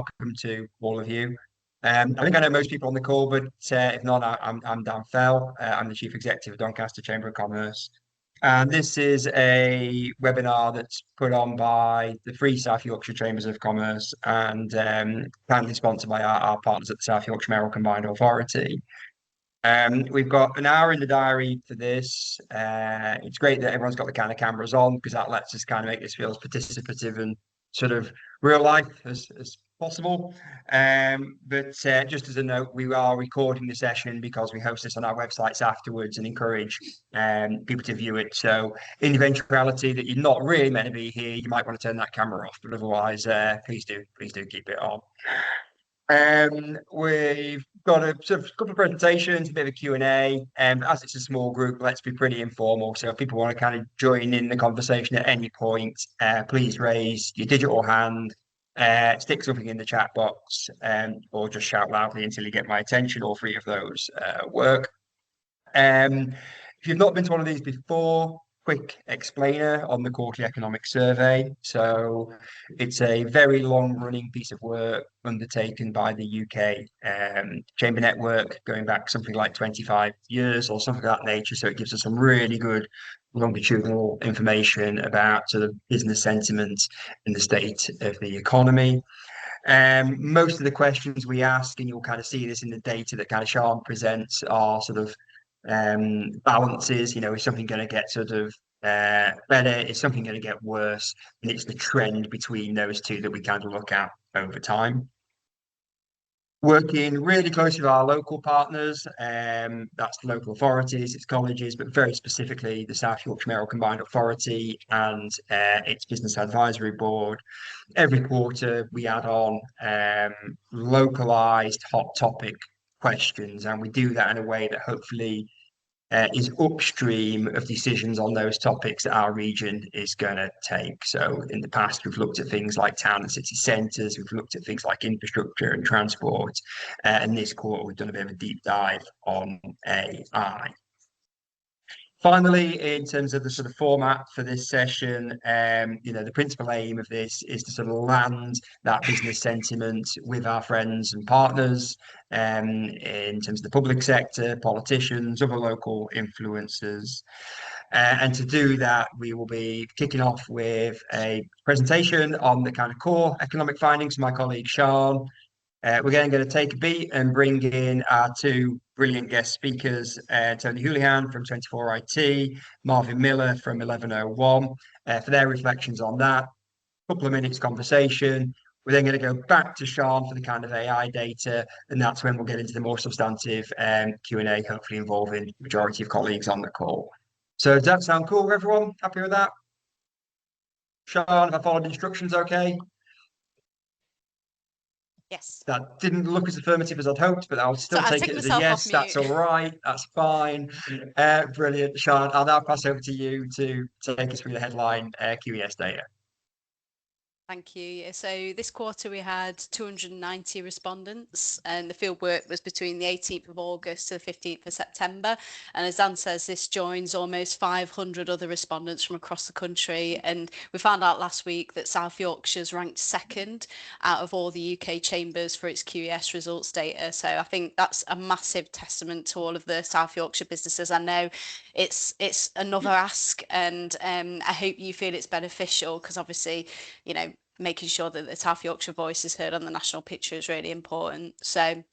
welcome to all of you. I think I know most people on the call, but if not, I'm Dan Fell. I'm the Chief Executive of Doncaster Chamber of Commerce. And this is a webinar that's put on by the Free South Yorkshire Chambers of Commerce and kindly sponsored by our partners at the South Yorkshire Mayoral Combined Authority. We've got an hour in the diary for this. It's great that everyone's got the kind of cameras on because that lets us kind of make this feel as participative and sort of real life as possible. But just as a note, we are recording the session because we host this on our websites afterwards and encourage people to view it. So in the eventuality that you're not really meant to be here, you might want to turn that camera off, but otherwise, please do keep it on. We've got a sort of couple of presentations, a bit of a Q&A, and as it's a small group, let's be pretty informal. So if people want to kind of join in the conversation at any point, please raise your digital hand, stick something in the chat box, or just shout loudly until you get my attention. All three of those work. If you've not been to one of these before, quick explainer on the quarterly economic survey. So it's a very long running piece of work undertaken by the UK Chamber Network going back something like 25 years or something of that nature. So it gives us some really good longitudinal information about sort of business sentiment in the state of the economy. Most of the questions we ask, and you'll kind of see this in the data that kind of Sean presents, are sort of balances. Is something going to get sort of better? Is something going to get worse? And it's the trend between those two that we kind of look at over time. Working really closely with our local partners, that's the local authorities, it's colleges, but very specifically the South Yorkshire Mayoral Combined Authority and its Business Advisory Board. Every quarter we add on localized hot topic questions, and we do that in a way that hopefully is upstream of decisions on those topics that our region is going to take. So in the past, we've looked at things like town and city centres, we've looked at things like infrastructure and transport, and this quarter we've done a bit of a deep dive on AI. Finally, in terms of the sort of format for this session, the principal aim of this is to sort of land that business sentiment with our friends and partners in terms of the public sector, politicians, other local influencers. And to do that, we will be kicking off with a presentation on the kind of core economic findings from my colleague Sean. We're going to take a beat and bring in our two brilliant guest speakers, Tony Houlihan from 24IT, Marvin Miller from 1101, for their reflections on that. A couple of minutes conversation. We're then going to go back to Sean for the kind of AI data, and that's when we'll get into the more substantive Q&A, hopefully involving the majority of colleagues on the call. So does that sound cool, everyone? Happy with that? Sean, have I followed instructions okay? Yes. That didn't look as affirmative as I'd hoped, but I'll still take it as a yes. That's all right. That's fine. Brilliant. Sean, I'll now pass over to you to take us through the headline QES data. Thank you. So this quarter we had 290 respondents, and the fieldwork was between the 18th of August to the 15th of September. And as Dan says, this joins almost 500 other respondents from across the country. And we found out last week that South Yorkshire's ranked second out of all the UK chambers for its QES results data. So I think that's a massive testament to all of the South Yorkshire businesses. I know it's another ask, and I hope you feel it's beneficial, because obviously, making sure that the South Yorkshire voice is heard on the national picture is really important. So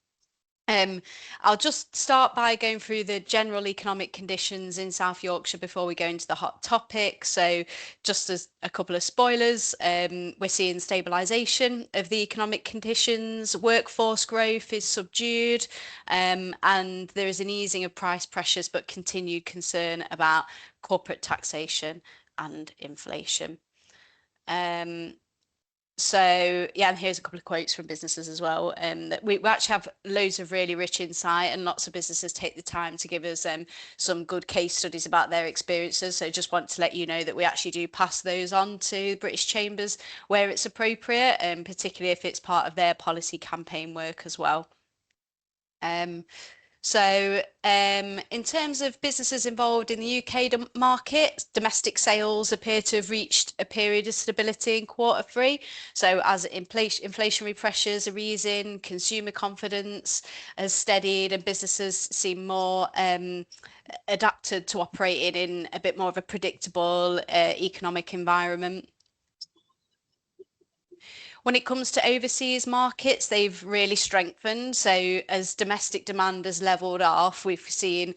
I'll just start by going through the general economic conditions in South Yorkshire before we go into the hot topic. So just as a couple of spoilers, we're seeing stabilisation of the economic conditions, workforce growth is subdued, and there is an easing of price pressures, but continued concern about corporate taxation and inflation. So yeah, and here's a couple of quotes from businesses as well. We actually have loads of really rich insight, and lots of businesses take the time to give us some good case studies about their experiences. So just want to let you know that we actually do pass those on to British Chambers where it's appropriate, and particularly if it's part of their policy campaign work as well. So, in terms of businesses involved in the UK market, domestic sales appear to have reached a period of stability in quarter 3. So, as inflationary pressures are easing, consumer confidence has steadied, and businesses seem more adapted to operating in a bit more of a predictable economic environment. When it comes to overseas markets, they've really strengthened. So as domestic demand has leveled off, we've seen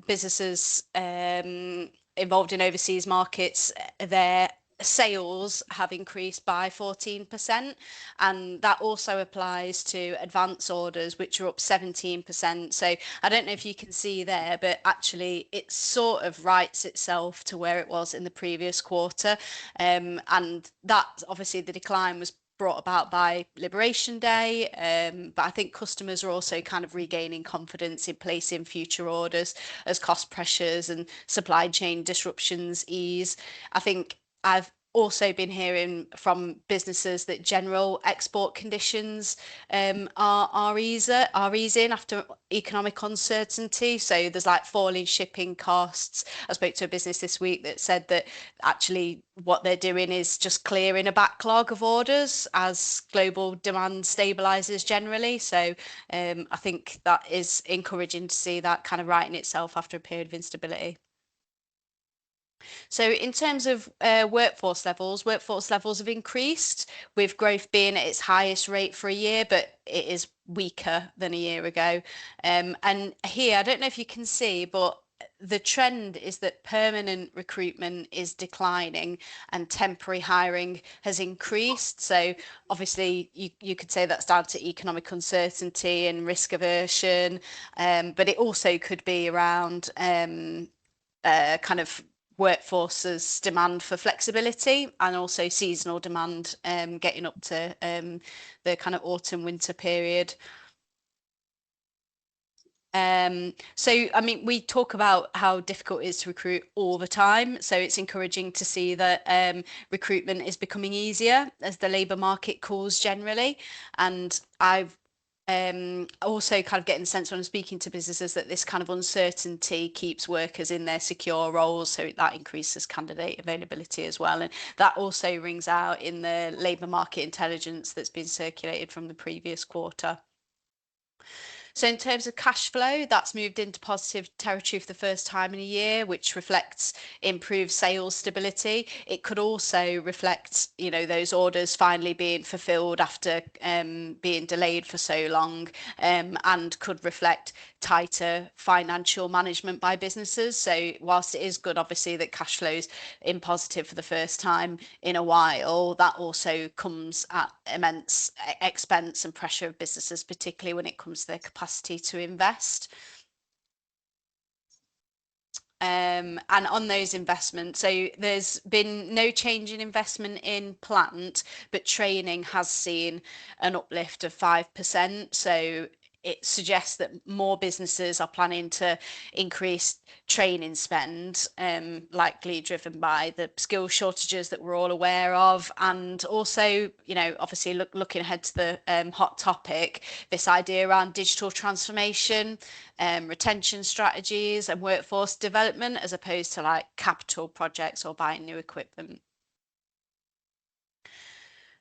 businesses involved in overseas markets, their sales have increased by 14%, and that also applies to advance orders, which are up 17%. So I don't know if you can see there, but actually it sort of rights itself to where it was in the previous quarter. And that obviously the decline was brought about by Liberation Day, but I think customers are also kind of regaining confidence in placing future orders as cost pressures and supply chain disruptions ease. I think I've also been hearing from businesses that general export conditions are easing after economic uncertainty. So there's like falling shipping costs. I spoke to a business this week that said that actually what they're doing is just clearing a backlog of orders as global demand stabilizes generally. So I think that is encouraging to see that kind of righting itself after a period of instability. So in terms of workforce levels have increased, with growth being at its highest rate for a year, but it is weaker than a year ago. And here, I don't know if you can see, but the trend is that permanent recruitment is declining and temporary hiring has increased. So obviously you could say that's down to economic uncertainty and risk aversion, but it also could be around kind of workforce's demand for flexibility and also seasonal demand getting up to the kind of autumn winter period. So, I mean, we talk about how difficult it is to recruit all the time. So it's encouraging to see that recruitment is becoming easier as the labour market cools generally. And I've also kind of getting the sense when I'm speaking to businesses that this kind of uncertainty keeps workers in their secure roles, so that increases candidate availability as well. And that also rings out in the labour market intelligence that's been circulated from the previous quarter. So in terms of cash flow, that's moved into positive territory for the first time in a year, which reflects improved sales stability. It could also reflect, you know, those orders finally being fulfilled after being delayed for so long, and could reflect tighter financial management by businesses. So whilst it is good, obviously, that cash flows in positive for the first time in a while, that also comes at immense expense and pressure of businesses, particularly when it comes to their capacity to invest. And on those investments, so there's been no change in investment in plant, but training has seen an uplift of 5%. So it suggests that more businesses are planning to increase training spend, likely driven by the skill shortages that we're all aware of, and also, you know, obviously looking ahead to the hot topic, this idea around digital transformation, retention strategies, and workforce development, as opposed to like capital projects or buying new equipment.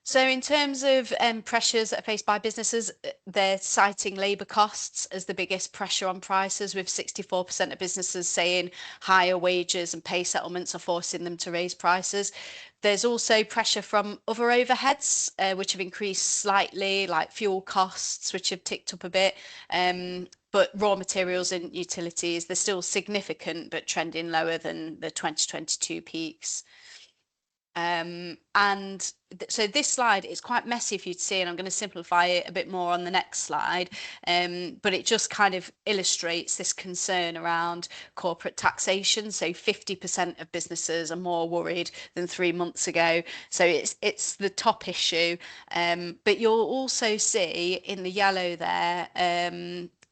So in terms of pressures that are faced by businesses, they're citing labour costs as the biggest pressure on prices, with 64% of businesses saying higher wages and pay settlements are forcing them to raise prices. There's also pressure from other overheads, which have increased slightly, like fuel costs, which have ticked up a bit. But raw materials and utilities, they're still significant, but trending lower than the 2022 peaks. So this slide is quite messy for you to see, and I'm going to simplify it a bit more on the next slide. But it just kind of illustrates this concern around corporate taxation. So 50% of businesses are more worried than 3 months ago. So it's the top issue. But you'll also see in the yellow there,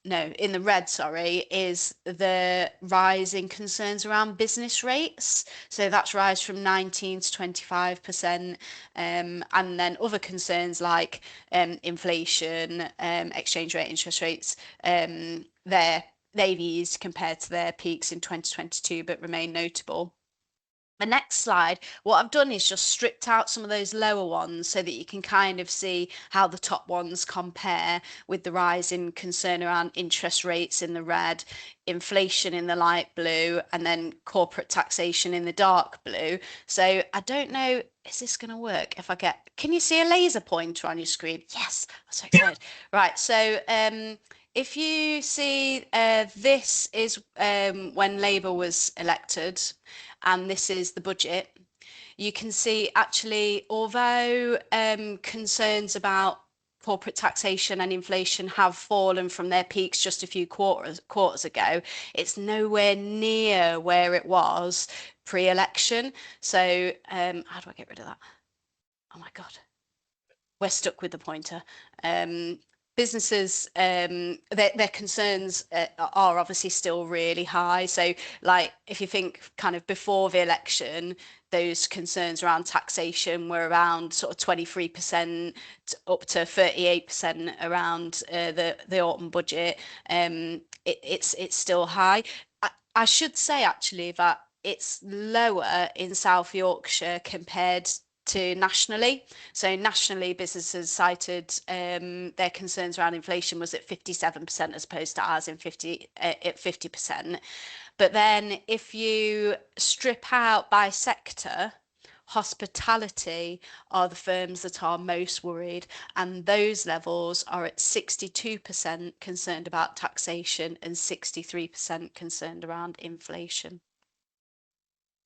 no, in the red, sorry, is the rise in concerns around business rates. So that's rise from 19 to 25%. And then other concerns like inflation, exchange rate, interest rates, they've eased compared to their peaks in 2022, but remain notable. The next slide, what I've done is just stripped out some of those lower ones so that you can kind of see how the top ones compare with the rise in concern around interest rates in the red, inflation in the light blue, and then corporate taxation in the dark blue. So I don't know, is this going to work if I get, can you see a laser pointer on your screen? Yes, I'm so excited. Right, so if you see, this is when Labour was elected, and this is the budget. You can see actually, although concerns about corporate taxation and inflation have fallen from their peaks just a few quarters ago, it's nowhere near where it was pre-election. So how do I get rid of that? Oh my God, we're stuck with the pointer. Businesses, their concerns are obviously still really high. So, like, if you think kind of before the election, those concerns around taxation were around sort of 23% up to 38% around the autumn budget. It's still high. I should say actually that it's lower in South Yorkshire compared to nationally. So nationally, businesses cited their concerns around inflation was at 57% as opposed to ours at 50%. But then if you strip out by sector, hospitality are the firms that are most worried, and those levels are at 62% concerned about taxation and 63% concerned around inflation.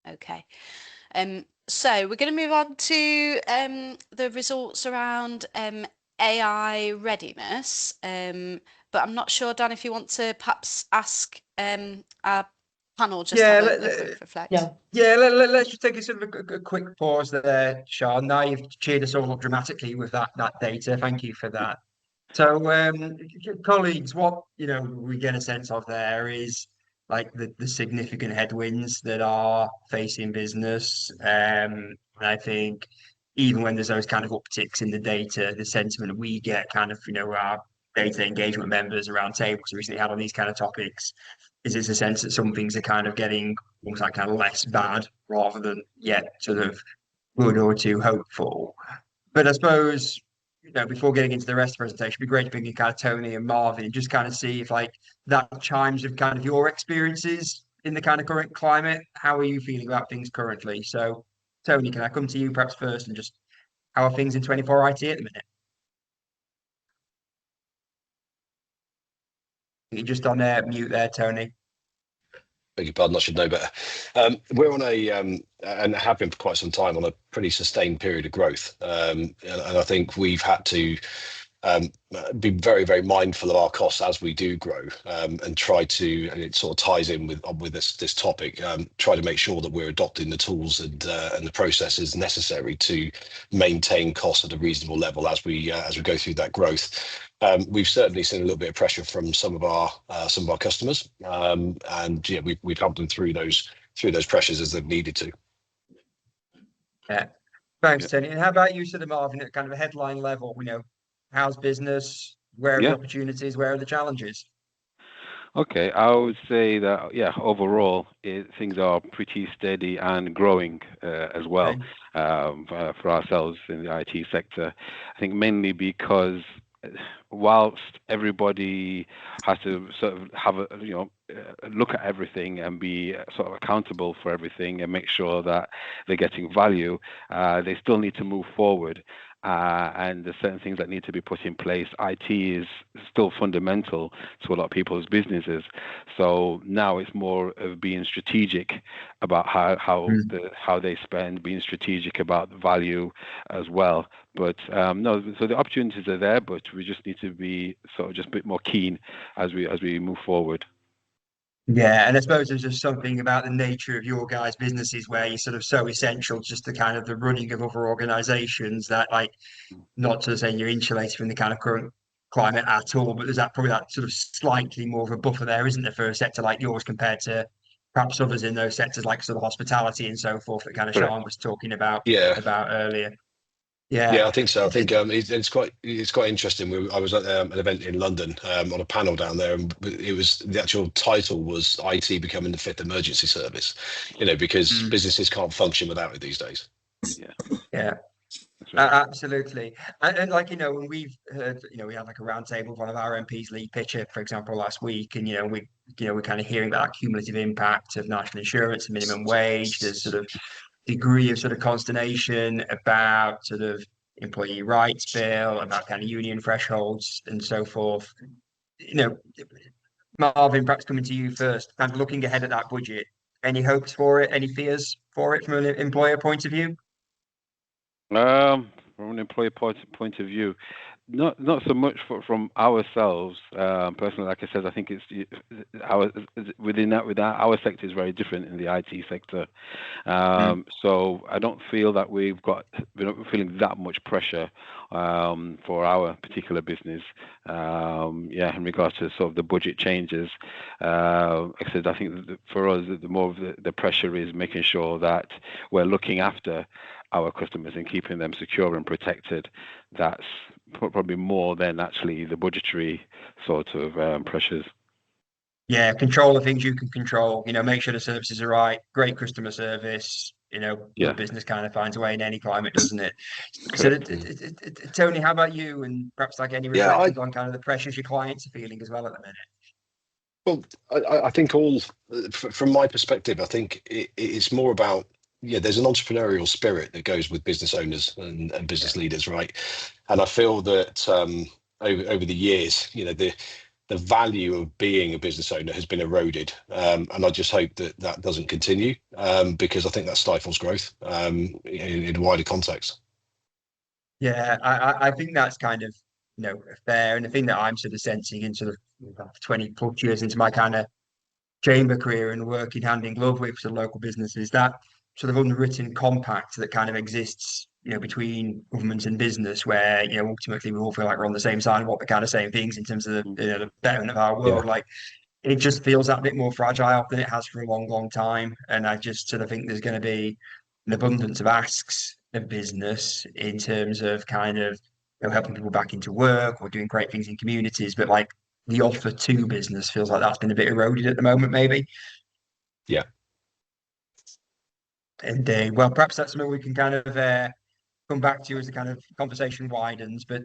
Okay. So we're going to move on to the results around AI readiness. But I'm not sure, Dan, if you want to perhaps ask our panel just Yeah, have a quick reflect. let's just take a sort of a quick pause there, Sean. Now you've cheered us all up dramatically with that data. Thank you for that. So, colleagues, what we get a sense of there is like the significant headwinds that are facing business. And I think even when there's those kind of upticks in the data, the sentiment we get kind of, our data engagement members around tables recently had on these kind of topics is it's a sense that some things are kind of getting almost like kind of less bad rather than yet sort of good or too hopeful. But I suppose, before getting into the rest of the presentation, it'd be great to bring in kind of Tony and Marvin and just kind of see if like that chimes with kind of your experiences in the kind of current climate. How are you feeling about things currently? So, Tony, can I come to you perhaps first and just how are things in 24 IT at the minute? You're just on mute there, Tony. Beg your pardon, I should know better. We're on and have been for quite some time, on a pretty sustained period of growth. And I think we've had to be very, very mindful of our costs as we do grow, and try to, and it sort of ties in with this topic, try to make sure that we're adopting the tools and the processes necessary to maintain costs at a reasonable level as we go through that growth. We've certainly seen a little bit of pressure from some of our customers, and yeah, we've helped them through those pressures as they've needed to. Yeah. Thanks, Tony. And how about you, sort of Marvin, at kind of a headline level? How's business? Where are the Yeah. opportunities? Where are the challenges? Okay, I would say that, yeah, overall, things are pretty steady and growing as well, for ourselves in the IT sector. I think mainly because whilst everybody has to sort of have a, look at everything and be sort of accountable for everything and make sure that they're getting value, they still need to move forward. And there's certain things that need to be put in place. IT is still fundamental to a lot of people's businesses. So now it's more of being strategic about how they spend, being strategic about the value as well. But no, so the opportunities are there, but we just need to be sort of just a bit more keen as we move forward. Yeah, and I suppose there's just something about the nature of your guys' businesses where you're sort of so essential just to kind of the running of other organizations that, like, not to say you're insulated from the kind of current climate at all, but there's probably that sort of slightly more of a buffer there, isn't there, for a sector like yours compared to perhaps others in those sectors like sort of hospitality and so forth that kind of Correct. Sean was talking about Yeah. earlier. Yeah, I think so. I think it's quite interesting. I was at an event in London on a panel down there, and it was the actual title was IT becoming the fifth emergency service. Because businesses can't function without it these days. Yeah. Right. Absolutely. And like, when we've heard, we had like a roundtable with one of our MPs, Lee Pitcher, for example, last week, and we're kind of hearing about that cumulative impact of national insurance and minimum wage. There's sort of degree of sort of consternation about sort of employee rights bill, about kind of union thresholds and so forth. Marvin, perhaps coming to you first, kind of looking ahead at that budget, any hopes for it, any fears for it from an employer point of view? From an employee point of view, not so much from ourselves personally. Like I said, I think it's our sector is very different in the IT sector. So I don't feel that we're not feeling that much pressure for our particular business. In regards to sort of the budget changes, like I said, I think for us, the more of the pressure is making sure that we're looking after our customers and keeping them secure and protected. That's probably more than actually the budgetary sort of pressures. Yeah, control the things you can control. Make sure the services are right. Great customer service. Good business kind of finds a way in any climate, doesn't it? Correct. So, Tony, how about you? And perhaps like any reflections on kind of the pressures your clients are feeling as well at the minute. Well, I think from my perspective, I think it's more about, there's an entrepreneurial spirit that goes with business owners and business leaders, right? And I feel that over the years, the value of being a business owner has been eroded. And I just hope that doesn't continue because I think that stifles growth in a wider context. Yeah, I think that's kind of, fair. And the thing that I'm sort of sensing in sort of 20 plus years into my kind of chamber career and working hand in glove with the local businesses, that sort of unwritten compact that kind of exists, between government and business, where ultimately we all feel like we're on the same side of what the kind of same things in terms of the betterment of our world. Like it just feels that bit more fragile than it has for a long, long time. And I just sort of think there's going to be an abundance of asks of business in terms of kind of helping people back into work or doing great things in communities, but like the offer to business feels like that's been a bit eroded at the moment, maybe. Yeah. And well, perhaps that's something we can kind of come back to as the kind of conversation widens. But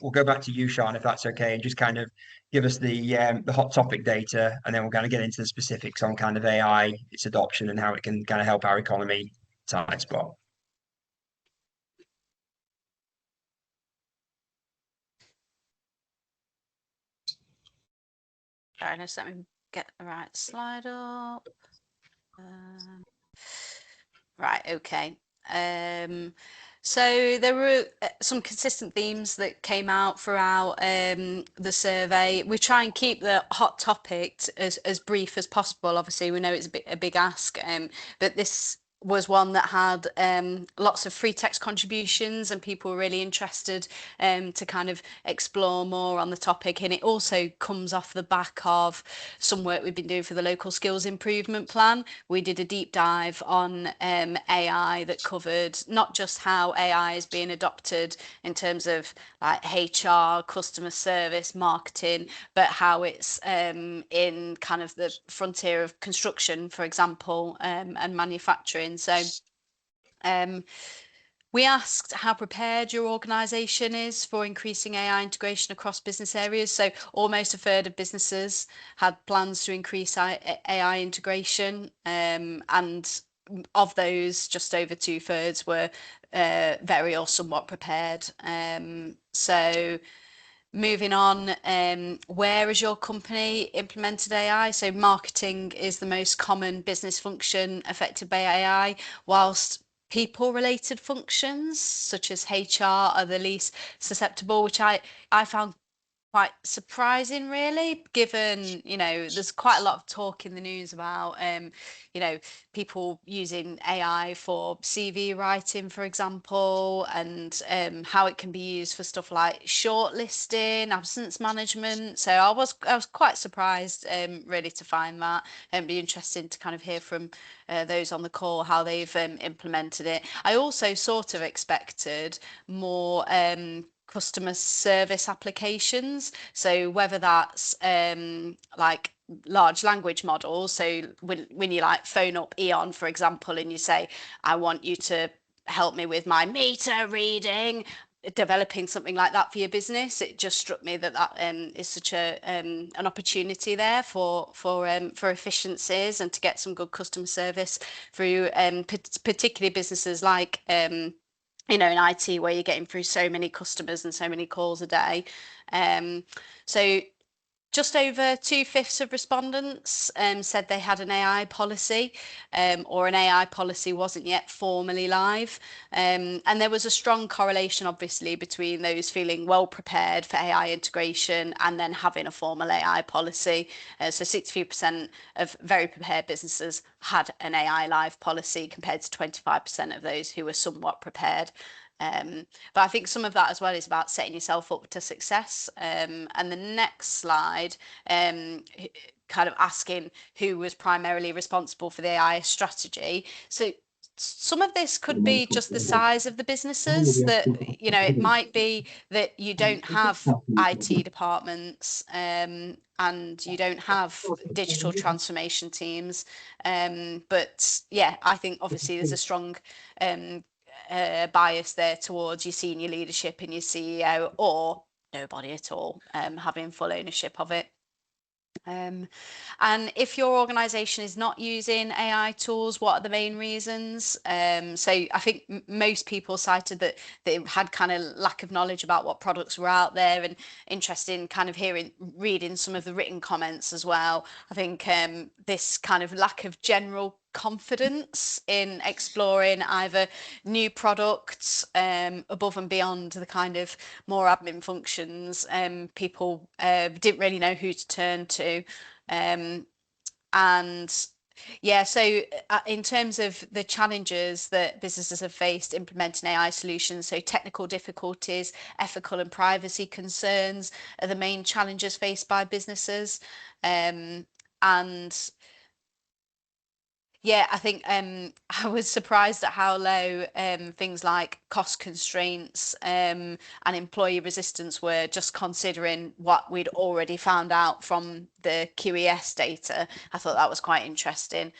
we'll go back to you, Sean, if that's okay, and just kind of give us the hot topic data, and then we'll kind of get into the specifics on kind of AI, its adoption, and how it can kind of help our economy tight spot. Let me get the right slide up. Right, okay. So there were some consistent themes that came out throughout the survey. We try and keep the hot topic as brief as possible. Obviously, we know it's a big ask, but this was one that had lots of free text contributions, and people were really interested to kind of explore more on the topic. And it also comes off the back of some work we've been doing for the local skills improvement plan. We did a deep dive on AI that covered not just how AI is being adopted in terms of like HR, customer service, marketing, but how it's in kind of the frontier of construction, for example, and manufacturing. So we asked how prepared your organisation is for increasing AI integration across business areas. So almost a third of businesses had plans to increase AI integration, and of those, just over 2/3 were very or somewhat prepared. So moving on, where has your company implemented AI? So marketing is the most common business function affected by AI, whilst people-related functions such as HR are the least susceptible, which I found quite surprising, really, given, there's quite a lot of talk in the news about, people using AI for CV writing, for example, and how it can be used for stuff like shortlisting, absence management. So I was quite surprised, really, to find that. And be interesting to kind of hear from those on the call how they've implemented it. I also sort of expected more customer service applications. So whether that's like large language models. So when you like phone up Eon, for example, and you say, I want you to help me with my meter reading, developing something like that for your business, it just struck me that is such an opportunity there for efficiencies and to get some good customer service through particularly businesses like in IT, where you're getting through so many customers and so many calls a day. So just over 2/5 of respondents said they had an AI policy, or an AI policy wasn't yet formally live. And there was a strong correlation, obviously, between those feeling well prepared for AI integration and then having a formal AI policy. So 63% of very prepared businesses had an AI live policy compared to 25% of those who were somewhat prepared. But I think some of that as well is about setting yourself up to success. And the next slide, kind of asking who was primarily responsible for the AI strategy. So some of this could be just the size of the businesses that, it might be that you don't have IT departments, and you don't have digital transformation teams. But yeah, I think obviously there's a strong bias there towards your senior leadership and your CEO, or nobody at all having full ownership of it. And if your organization is not using AI tools, what are the main reasons? So I think most people cited that they had kind of lack of knowledge about what products were out there, and interest in kind of reading some of the written comments as well. I think this kind of lack of general confidence in exploring either new products above and beyond the kind of more admin functions. People didn't really know who to turn to. And yeah, so in terms of the challenges that businesses have faced implementing AI solutions, so technical difficulties, ethical and privacy concerns are the main challenges faced by businesses. And yeah, I think I was surprised at how low things like cost constraints and employee resistance were, just considering what we'd already found out from the QES data. I thought that was quite interesting.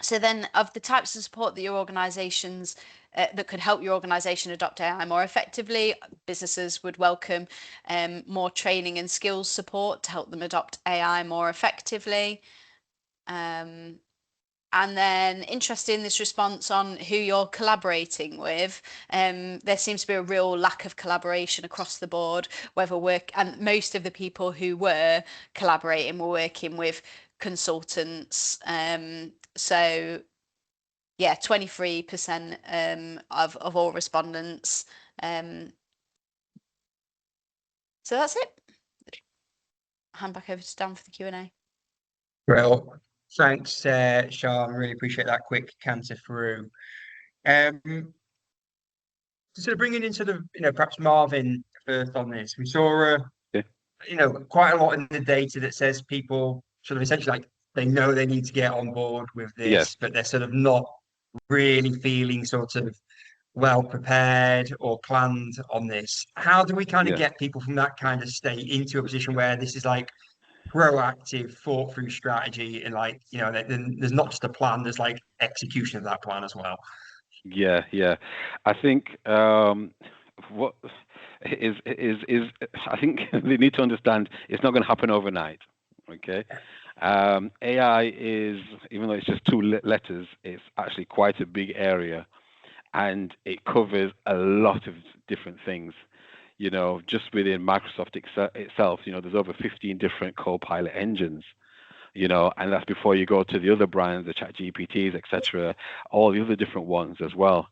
So then, of the types of support that your organizations that could help your organization adopt AI more effectively, businesses would welcome more training and skills support to help them adopt AI more effectively. And then interested in this response on who you're collaborating with. There seems to be a real lack of collaboration across the board, and most of the people who were collaborating were working with consultants. So yeah, 23% of all respondents. So that's it. Hand back over to Dan for the Q&A. Well, thanks, Sean. Really appreciate that quick canter through. Sort of bringing in perhaps Marvin first on this. We saw quite a lot in the data that says people sort of essentially like they know they need to get on board with this, but they're sort of not really feeling sort of well prepared or planned on this. How do we kind of get people from that kind of state into a position where this is like proactive, thought through strategy, and like there's not just a plan, there's like execution of that plan as well? Yeah. I think what is I think they need to understand it's not going to happen overnight. Okay. AI is, even though it's just two letters, it's actually quite a big area, and it covers a lot of different things. Just within Microsoft itself, there's over 15 different Copilot engines, and that's before you go to the other brands, the ChatGPTs, etc., all the other different ones as well.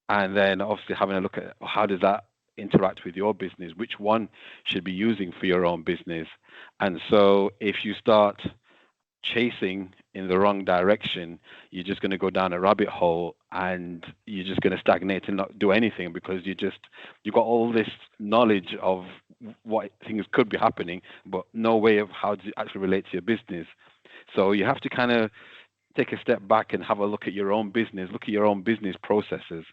And then obviously having a look at how does that interact with your business, which one should be using for your own business. And so if you start chasing in the wrong direction, you're just going to go down a rabbit hole, and you're just going to stagnate and not do anything, because you've got all this knowledge of what things could be happening, but no way of how to actually relate to your business. So you have to kind of take a step back and have a look at your own business, look at your own business processes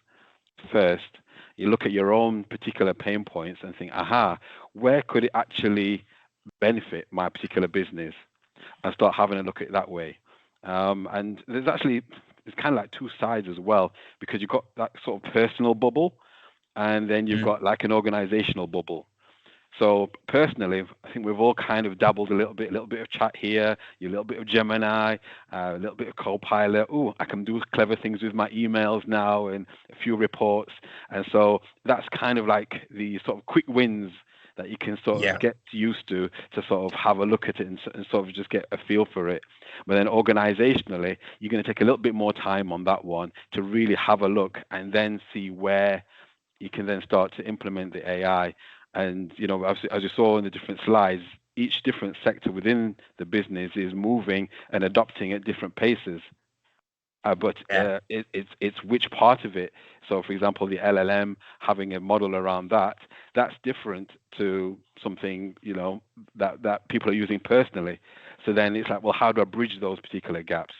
first. You look at your own particular pain points and think, aha, where could it actually benefit my particular business? And start having a look at it that way. And it's kind of like two sides as well, because you've got that sort of personal bubble, and then you've got like an organizational bubble. So personally, I think we've all kind of dabbled a little bit of chat here, a little bit of Gemini, a little bit of Copilot. Oh, I can do clever things with my emails now, and a few reports. And so that's kind of like the sort of quick wins that you can sort of get used to sort of have a look at it and sort of just get a feel for it. But then organizationally, you're going to take a little bit more time on that one to really have a look, and then see where you can then start to implement the AI. And, you know, as you saw in the different slides, each different sector within the business is moving and adopting at different paces. But it's which part of it. So, for example, the LLM, having a model around that's different to something, you know, that people are using personally. So then it's like, well, how do I bridge those particular gaps?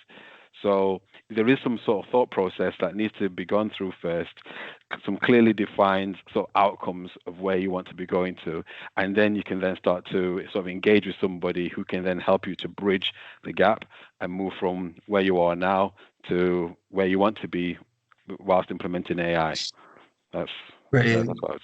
So there is some sort of thought process that needs to be gone through first, some clearly defined sort of outcomes of where you want to be going to, and then you can then start to sort of engage with somebody who can then help you to bridge the gap and move from where you are now to where you want to be whilst implementing AI. That's Brilliant. That's what I was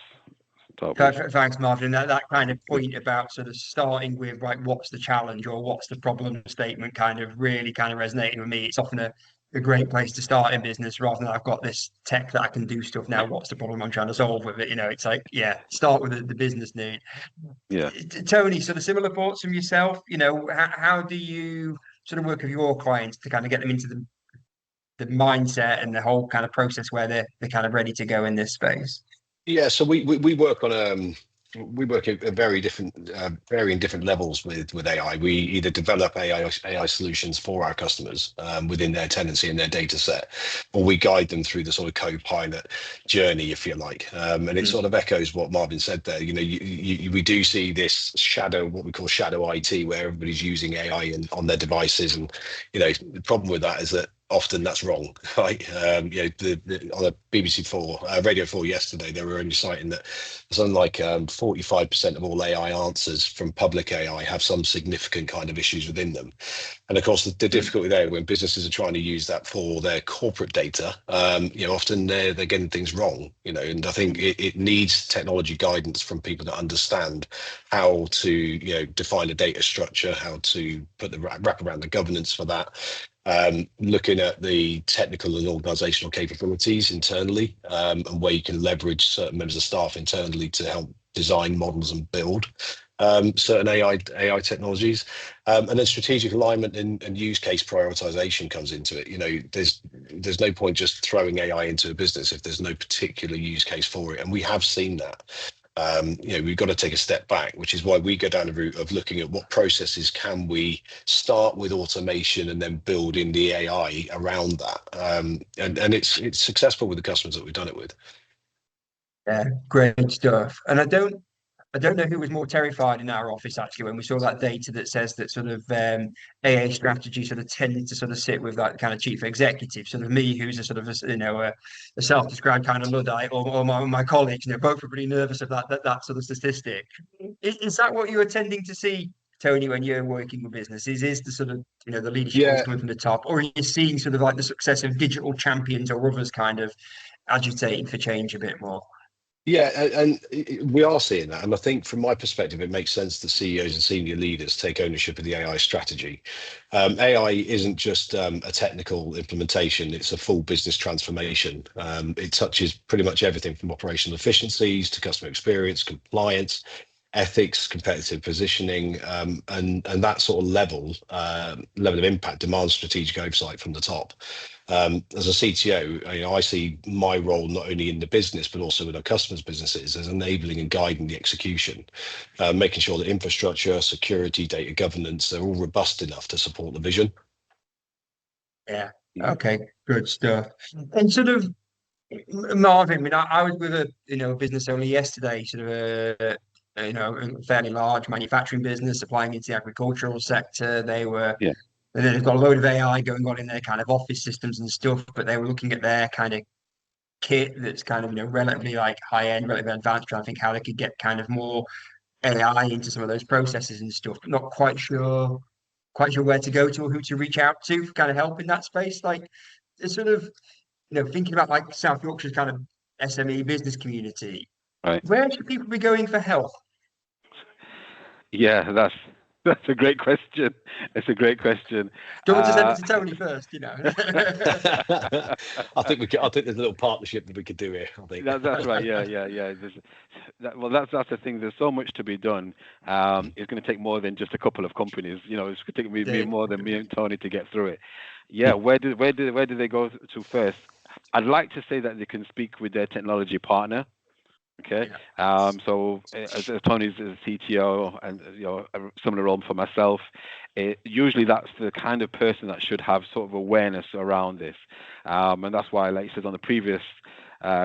talking. Thanks, Marvin. That kind of point about sort of starting with, right, what's the challenge or what's the problem statement kind of really kind of resonating with me. It's often a great place to start in business, rather than I've got this tech that I can do stuff now. What's the problem I'm trying to solve with it? You know, it's like, start with the business need. Yeah. Tony, sort of similar thoughts from yourself. You know, how do you sort of work with your clients to kind of get them into the mindset and the whole kind of process where they're kind of ready to go in this space? Yeah, so we work on we work at varying different levels with AI. We either develop AI solutions for our customers within their tenancy and their data set, or we guide them through the sort of co-pilot journey, if you like. And it sort of echoes what Marvin said there. You know, we do see this what we call shadow IT, where everybody's using AI on their devices, and you know, the problem with that is that often that's wrong, right? You know, on a BBC4, Radio 4 yesterday, they were only citing that something like 45% of all AI answers from public AI have some significant kind of issues within them. And of course, the difficulty there, when businesses are trying to use that for their corporate data, you know, often they're getting things wrong, you know, and I think it needs technology guidance from people that understand how to, you know, define a data structure, how to put the wrap around the governance for that. Looking at the technical and organizational capabilities internally, and where you can leverage certain members of staff internally to help design models and build certain AI technologies, and then strategic alignment and use case prioritization comes into it. You know, there's no point just throwing AI into a business if there's no particular use case for it, and we have seen that. You know, we've got to take a step back, which is why we go down the route of looking at what processes can we start with automation and then build in the AI around that. And it's successful with the customers that we've done it with. Yeah, great stuff. And I don't know who was more terrified in our office actually when we saw that data that says that sort of AA strategy sort of tended to sort of sit with that kind of chief executive, sort of me, who's a sort of a self-described kind of Luddite, or my colleagues, you know, both were pretty nervous of that sort of statistic. Is that what you were tending to see, Tony, when you're working with businesses? Is the sort of, you know, the leadership always coming from the top, or are you seeing sort of like the success of digital champions or others kind of agitating for change a bit more? Yeah, and we are seeing that. And I think from my perspective, it makes sense that CEOs and senior leaders take ownership of the AI strategy. AI isn't just a technical implementation, it's a full business transformation. It touches pretty much everything from operational efficiencies to customer experience, compliance, ethics, competitive positioning, and that sort of level of impact demands strategic oversight from the top. As a CTO, I see my role not only in the business but also with our customers' businesses as enabling and guiding the execution, making sure that infrastructure, security, data governance, they're all robust enough to support the vision. Yeah. Okay. Good stuff. And sort of Marvin, I mean, I was with a business only yesterday, sort of a fairly large manufacturing business supplying into the agricultural sector. Yeah. And then they've got a load of AI going on in their kind of office systems and stuff, but they were looking at their kind of kit that's kind of, relatively like high end, relatively advanced, trying to think how they could get kind of more AI into some of those processes and stuff, but not quite sure where to go to or who to reach out to for kind of help in that space. Like, it's sort of, thinking about like South Yorkshire's kind of SME business community, Right. where should people be going for help? Yeah, that's a great question. It's a great question. Do you want to send it to Tony first? I think there's a little partnership that we could do here. I think that's right. Yeah. That's the thing. There's so much to be done. It's going to take more than just a couple of companies. It's going to take me more than me and Tony to get through it. Yeah. Where do they go to first? I'd like to say that they can speak with their technology partner. Okay. Yeah. So as Tony's a CTO and a similar role for myself, usually that's the kind of person that should have sort of awareness around this, and that's why, like you said on the previous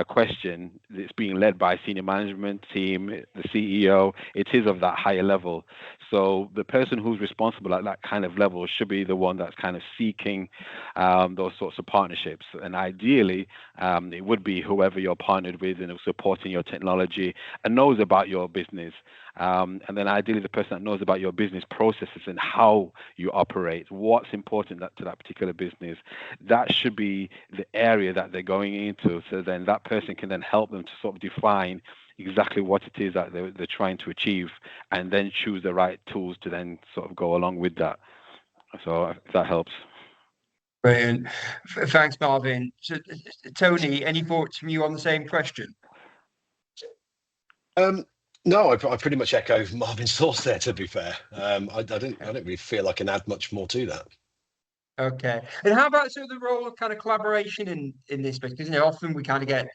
question, it's being led by senior management team, the CEO. It is of that higher level. So the person who's responsible at that kind of level should be the one that's kind of seeking those sorts of partnerships. And ideally, it would be whoever you're partnered with and supporting your technology and knows about your business. And then ideally the person that knows about your business processes and how you operate, what's important to that particular business. That should be the area that they're going into. So then that person can then help them to sort of define exactly what it is that they're trying to achieve and then choose the right tools to then sort of go along with that. So if that helps. Brilliant. Thanks, Marvin. So, Tony, any thoughts from you on the same question? No, I pretty much echo Marvin's thoughts there, to be fair. I don't really feel I can add much more to that. Okay. And how about sort of the role of kind of collaboration in this space? Because often we kind of get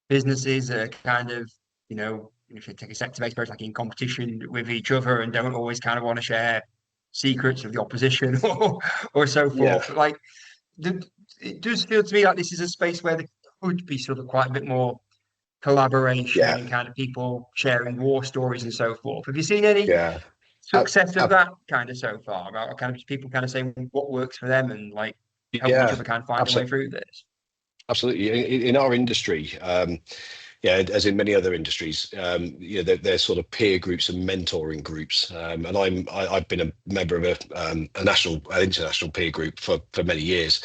businesses that are kind of, if you take a sector-based approach, like in competition with each other and don't always kind of want to share secrets of the opposition or so forth. Yeah. But like, it does feel to me like this is a space where there could be sort of quite a bit more collaboration and kind of people sharing war stories and so forth. Have you seen any success of that kind of so far? About kind of people kind of saying what works for them and like helping each other kind of find a way through this? Absolutely. In our industry, as in many other industries, there's sort of peer groups and mentoring groups. And I've been a member of an international peer group for many years,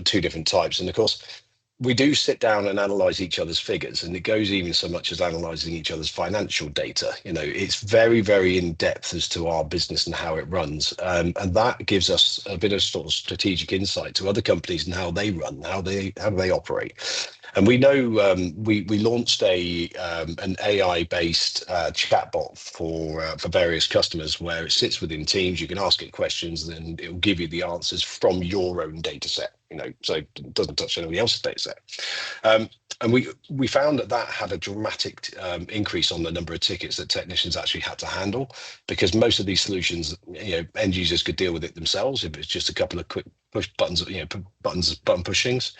two different types. And of course, we do sit down and analyze each other's figures, and it goes even so much as analyzing each other's financial data. It's very, very in depth as to our business and how it runs, and that gives us a bit of sort of strategic insight to other companies and how they run, how they operate. And we know we launched an AI-based chatbot for various customers where it sits within Teams. You can ask it questions, and it will give you the answers from your own data set. So it doesn't touch anybody else's data set. And we found that had a dramatic increase on the number of tickets that technicians actually had to handle, because most of these solutions, end users could deal with it themselves if it's just a couple of quick push buttons, button pushings.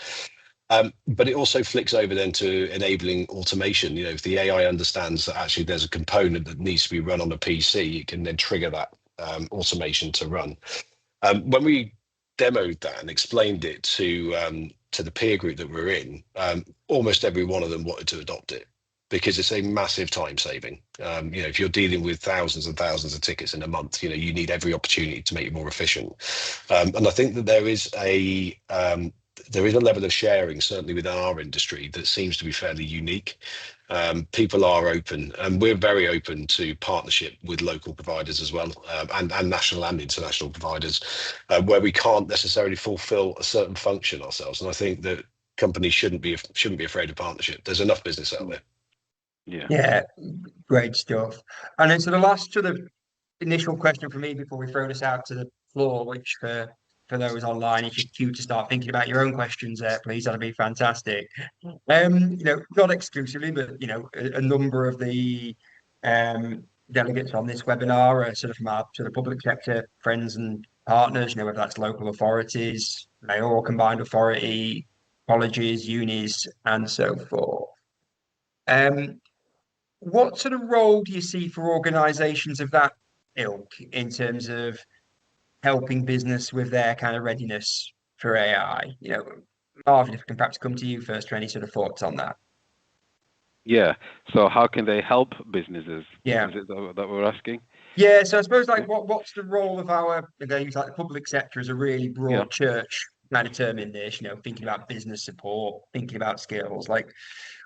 But it also flicks over then to enabling automation. If the AI understands that actually there's a component that needs to be run on a PC, it can then trigger that automation to run. When we demoed that and explained it to the peer group that we're in, almost every one of them wanted to adopt it, because it's a massive time saving. If you're dealing with thousands and thousands of tickets in a month, you need every opportunity to make it more efficient. And I think that there is a level of sharing, certainly within our industry, that seems to be fairly unique. People are open, and we're very open to partnership with local providers as well, and national and international providers, where we can't necessarily fulfill a certain function ourselves. And I think that companies shouldn't be afraid of partnership. There's enough business out there. Yeah, great stuff. And then so the last sort of initial question for me before we throw this out to the floor, which for those online, if you're cute to start thinking about your own questions there, please, that'd be fantastic. Not exclusively, but a number of the delegates on this webinar are sort of from our sort of public sector friends and partners, whether that's local authorities, mayoral combined authority, colleges, unis, and so forth. What sort of role do you see for organisations of that ilk in terms of helping business with their kind of readiness for AI? Marvin, if I can perhaps come to you first for any sort of thoughts on that. Yeah. So how can they help businesses? Yeah. Is it that we're asking? Yeah. So I suppose what's the role of our, they use like the public sector as a really broad church kind of term in this, thinking about business support, thinking about skills,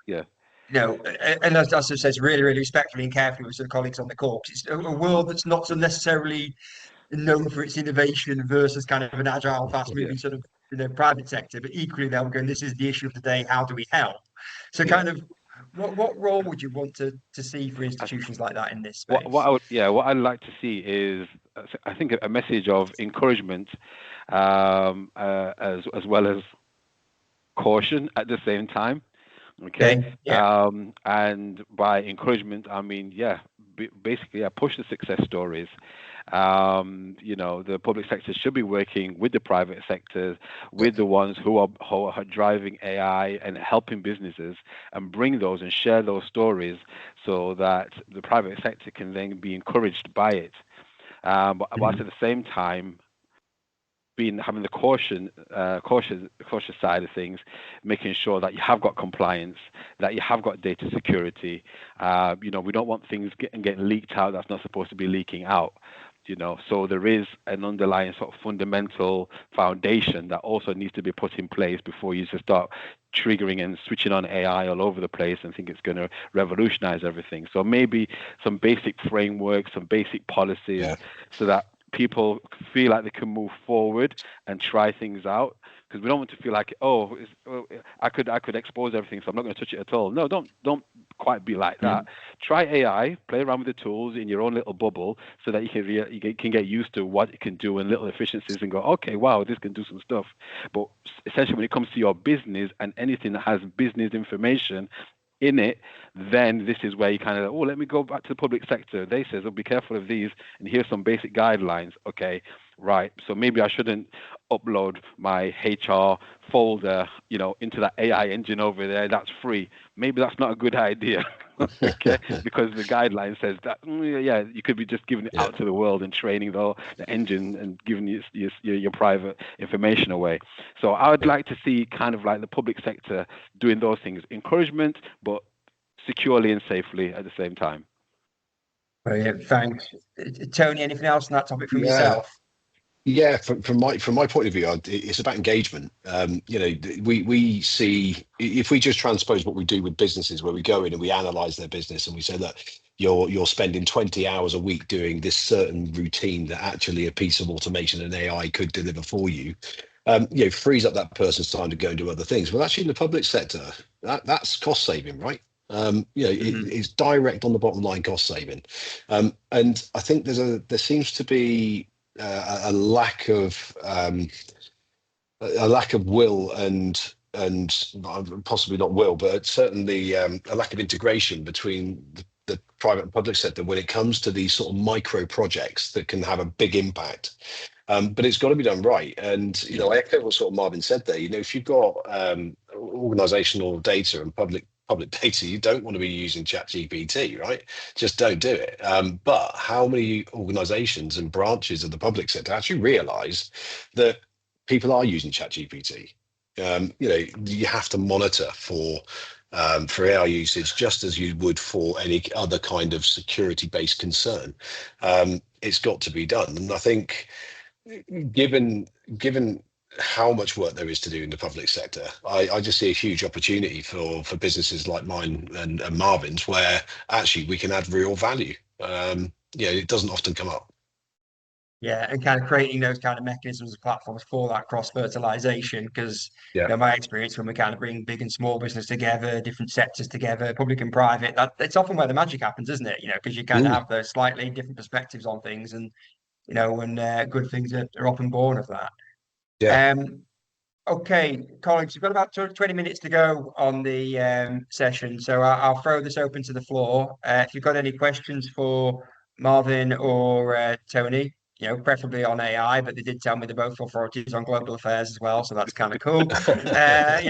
Yeah. And as I says, really, really respectfully and carefully with some colleagues on the call, 'cause it's a world that's not so necessarily known for its innovation versus kind of an agile, fast-moving sort of private sector, but equally they're going, this is the issue of the day, how do we help? So kind of what role would you want to see for institutions like that in this space? What I'd like to see is, I think, a message of encouragement, as well as caution at the same time. Okay. Yeah. And by encouragement, I mean, basically, I push the success stories. The public sector should be working with the private sectors, with the ones who are driving AI and helping businesses, and bring those and share those stories so that the private sector can then be encouraged by it. But at the same time, having the cautious side of things, making sure that you have got compliance, that you have got data security. We don't want things getting leaked out that's not supposed to be leaking out. So there is an underlying sort of fundamental foundation that also needs to be put in place before you just start triggering and switching on AI all over the place and think it's going to revolutionize everything. So maybe some basic frameworks, some basic policies, so that people feel like they can move forward and try things out, because we don't want to feel like, I could expose everything, so I'm not going to touch it at all. No, don't quite be like that. Try AI, play around with the tools in your own little bubble, so that you can get used to what it can do and little efficiencies, and go, okay, wow, this can do some stuff. But essentially, when it comes to your business and anything that has business information in it, then this is where you kind of, let me go back to the public sector. They says, be careful of these, and here's some basic guidelines. Okay, right. So maybe I shouldn't upload my HR folder, into that AI engine over there. That's free. Maybe that's not a good idea. Okay, because the guideline says that, you could be just giving it out to the world and training the engine and giving your private information away. So I would like to see kind of like the public sector doing those things, encouragement, but securely and safely at the same time. Brilliant, thanks. Tony, anything else on that topic from yourself? Yeah, from my point of view, it's about engagement. We see, if we just transpose what we do with businesses, where we go in and we analyze their business and we say that you're spending 20 hours a week doing this certain routine that actually a piece of automation and AI could deliver for you, frees up that person's time to go and do other things. Well, actually, in the public sector, that's cost saving, right? It's direct on the bottom line cost saving, and I think there seems to be a lack of will and possibly not will, but certainly a lack of integration between the private and public sector when it comes to these sort of micro projects that can have a big impact. But it's got to be done right. And I echo what sort of Marvin said there. If you've got organizational data and public data, you don't want to be using ChatGPT, right? Just don't do it. But how many organizations and branches of the public sector actually realize that people are using ChatGPT? You have to monitor for AI usage just as you would for any other kind of security-based concern. It's got to be done. And I think given how much work there is to do in the public sector, I just see a huge opportunity for businesses like mine and Marvin's, where actually we can add real value. It doesn't often come up. Yeah, and kind of creating those kind of mechanisms and platforms for that cross fertilization. Because Yeah. my experience when we kind of bring big and small business together, different sectors together, public and private, that it's often where the magic happens, isn't it? Because you kind of have those slightly different perspectives on things, and when good things are often born of that. Yeah. Um, Okay, colleagues, we've got about 20 minutes to go on the session, so I'll throw this open to the floor. If you've got any questions for Marvin or Tony, preferably on AI, but they did tell me they're both authorities on global affairs as well, so that's kind of cool. And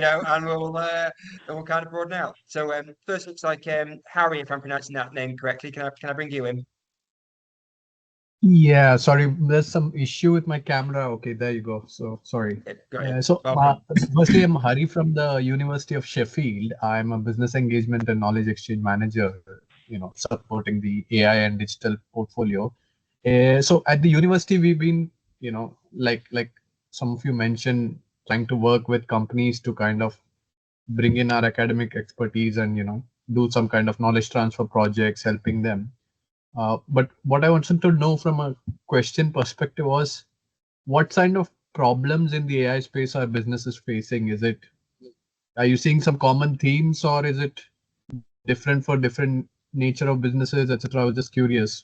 we'll kind of broaden out. So first looks like Harry, if I'm pronouncing that name correctly. Can I bring you in? Yeah, sorry, there's some issue with my camera. Okay, there you go. So sorry. Got it. So Welcome. firstly, I'm Hari from the University of Sheffield. I'm a business engagement and knowledge exchange manager, supporting the AI and digital portfolio. So at the university, we've been, like some of you mentioned, trying to work with companies to kind of bring in our academic expertise and, do some kind of knowledge transfer projects, helping them. But what I wanted to know from a question perspective was, what kind of problems in the AI space are businesses facing? Are you seeing some common themes, or is it different for different nature of businesses, etc.? I was just curious,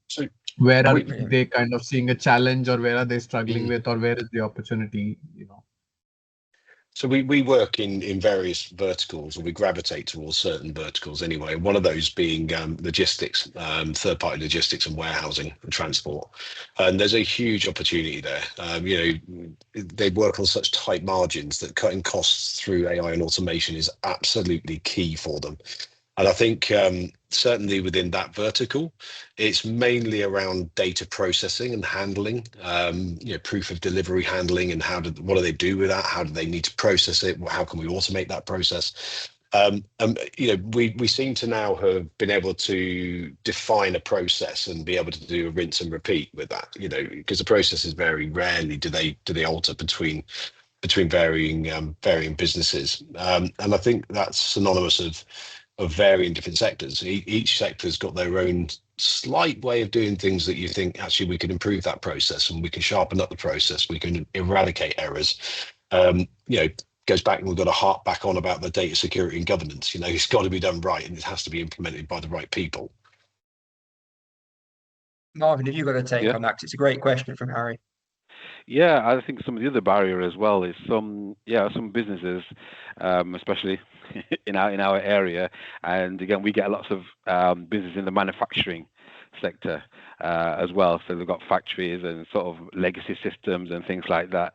So where are we, they kind of seeing a challenge, or where are they struggling with, or where is the opportunity? So we work in various verticals, or we gravitate towards certain verticals anyway. One of those being logistics, third-party logistics and warehousing and transport. And there's a huge opportunity there. They work on such tight margins that cutting costs through AI and automation is absolutely key for them. And I think certainly within that vertical, it's mainly around data processing and handling, proof of delivery handling, and what do they do with that? How do they need to process it? How can we automate that process? We seem to now have been able to define a process and be able to do a rinse and repeat with that. Because the processes very rarely do they alter between varying businesses, and I think that's synonymous of varying different sectors. Each sector's got their own slight way of doing things that you think actually we can improve that process and we can sharpen up the process. We can eradicate errors. Goes back, and we've got to harp back on about the data security and governance. It's got to be done right, and it has to be implemented by the right people. Marvin, have you got a take Yeah. on that? 'Cause it's a great question from Harry. Yeah, I think some of the other barrier as well is some businesses, especially in our area, and again we get lots of business in the manufacturing sector as well. So they've got factories and sort of legacy systems and things like that.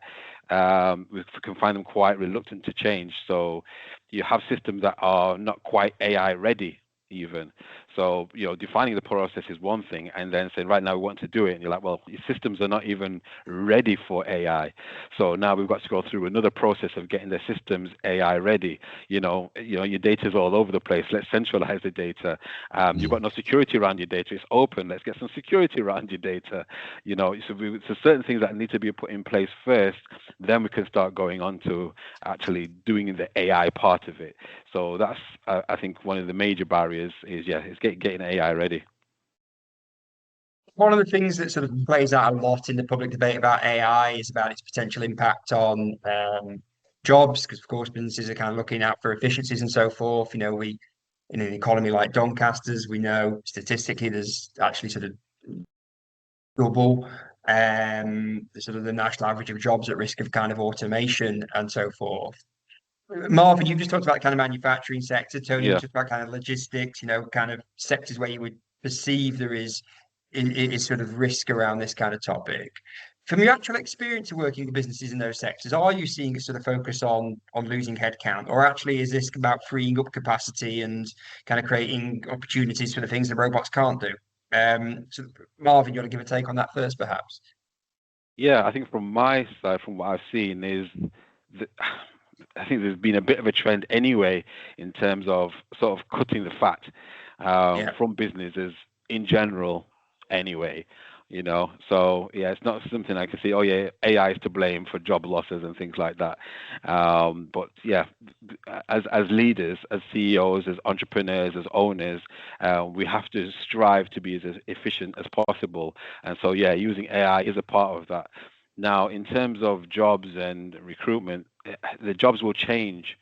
We can find them quite reluctant to change. So you have systems that are not quite AI ready even. So, defining the process is one thing, and then saying, right now we want to do it. And you're like, well, your systems are not even ready for AI. So now we've got to go through another process of getting the systems AI ready. Your data is all over the place. Let's centralize the data. You've got no security around your data. It's open. Let's get some security around your data. So certain things that need to be put in place first, then we can start going on to actually doing the AI part of it. So that's, I think, one of the major barriers is getting AI ready. One of the things that sort of plays out a lot in the public debate about AI is about its potential impact on jobs, because of course businesses are kind of looking out for efficiencies and so forth. In an economy like Doncaster's, we know statistically there's actually sort of double the national average of jobs at risk of kind of automation and so forth. Marvin, you just talked about kind of manufacturing sector. Tony, you Yeah. talked about kind of logistics, kind of sectors where you would perceive there is sort of risk around this kind of topic. From your actual experience of working with businesses in those sectors, are you seeing a sort of focus on losing headcount, or actually is this about freeing up capacity and kind of creating opportunities for the things the robots can't do? So Marvin, you want to give a take on that first, perhaps? Yeah, I think from my side, from what I've seen, is that I think there's been a bit of a trend anyway in terms of sort of cutting the fat from businesses in general anyway. So yeah, it's not something I can see, oh yeah, AI is to blame for job losses and things like that. But yeah, as leaders, as CEOs, as entrepreneurs, as owners, we have to strive to be as efficient as possible. And so yeah, using AI is a part of that. Now, in terms of jobs and recruitment, the jobs will change,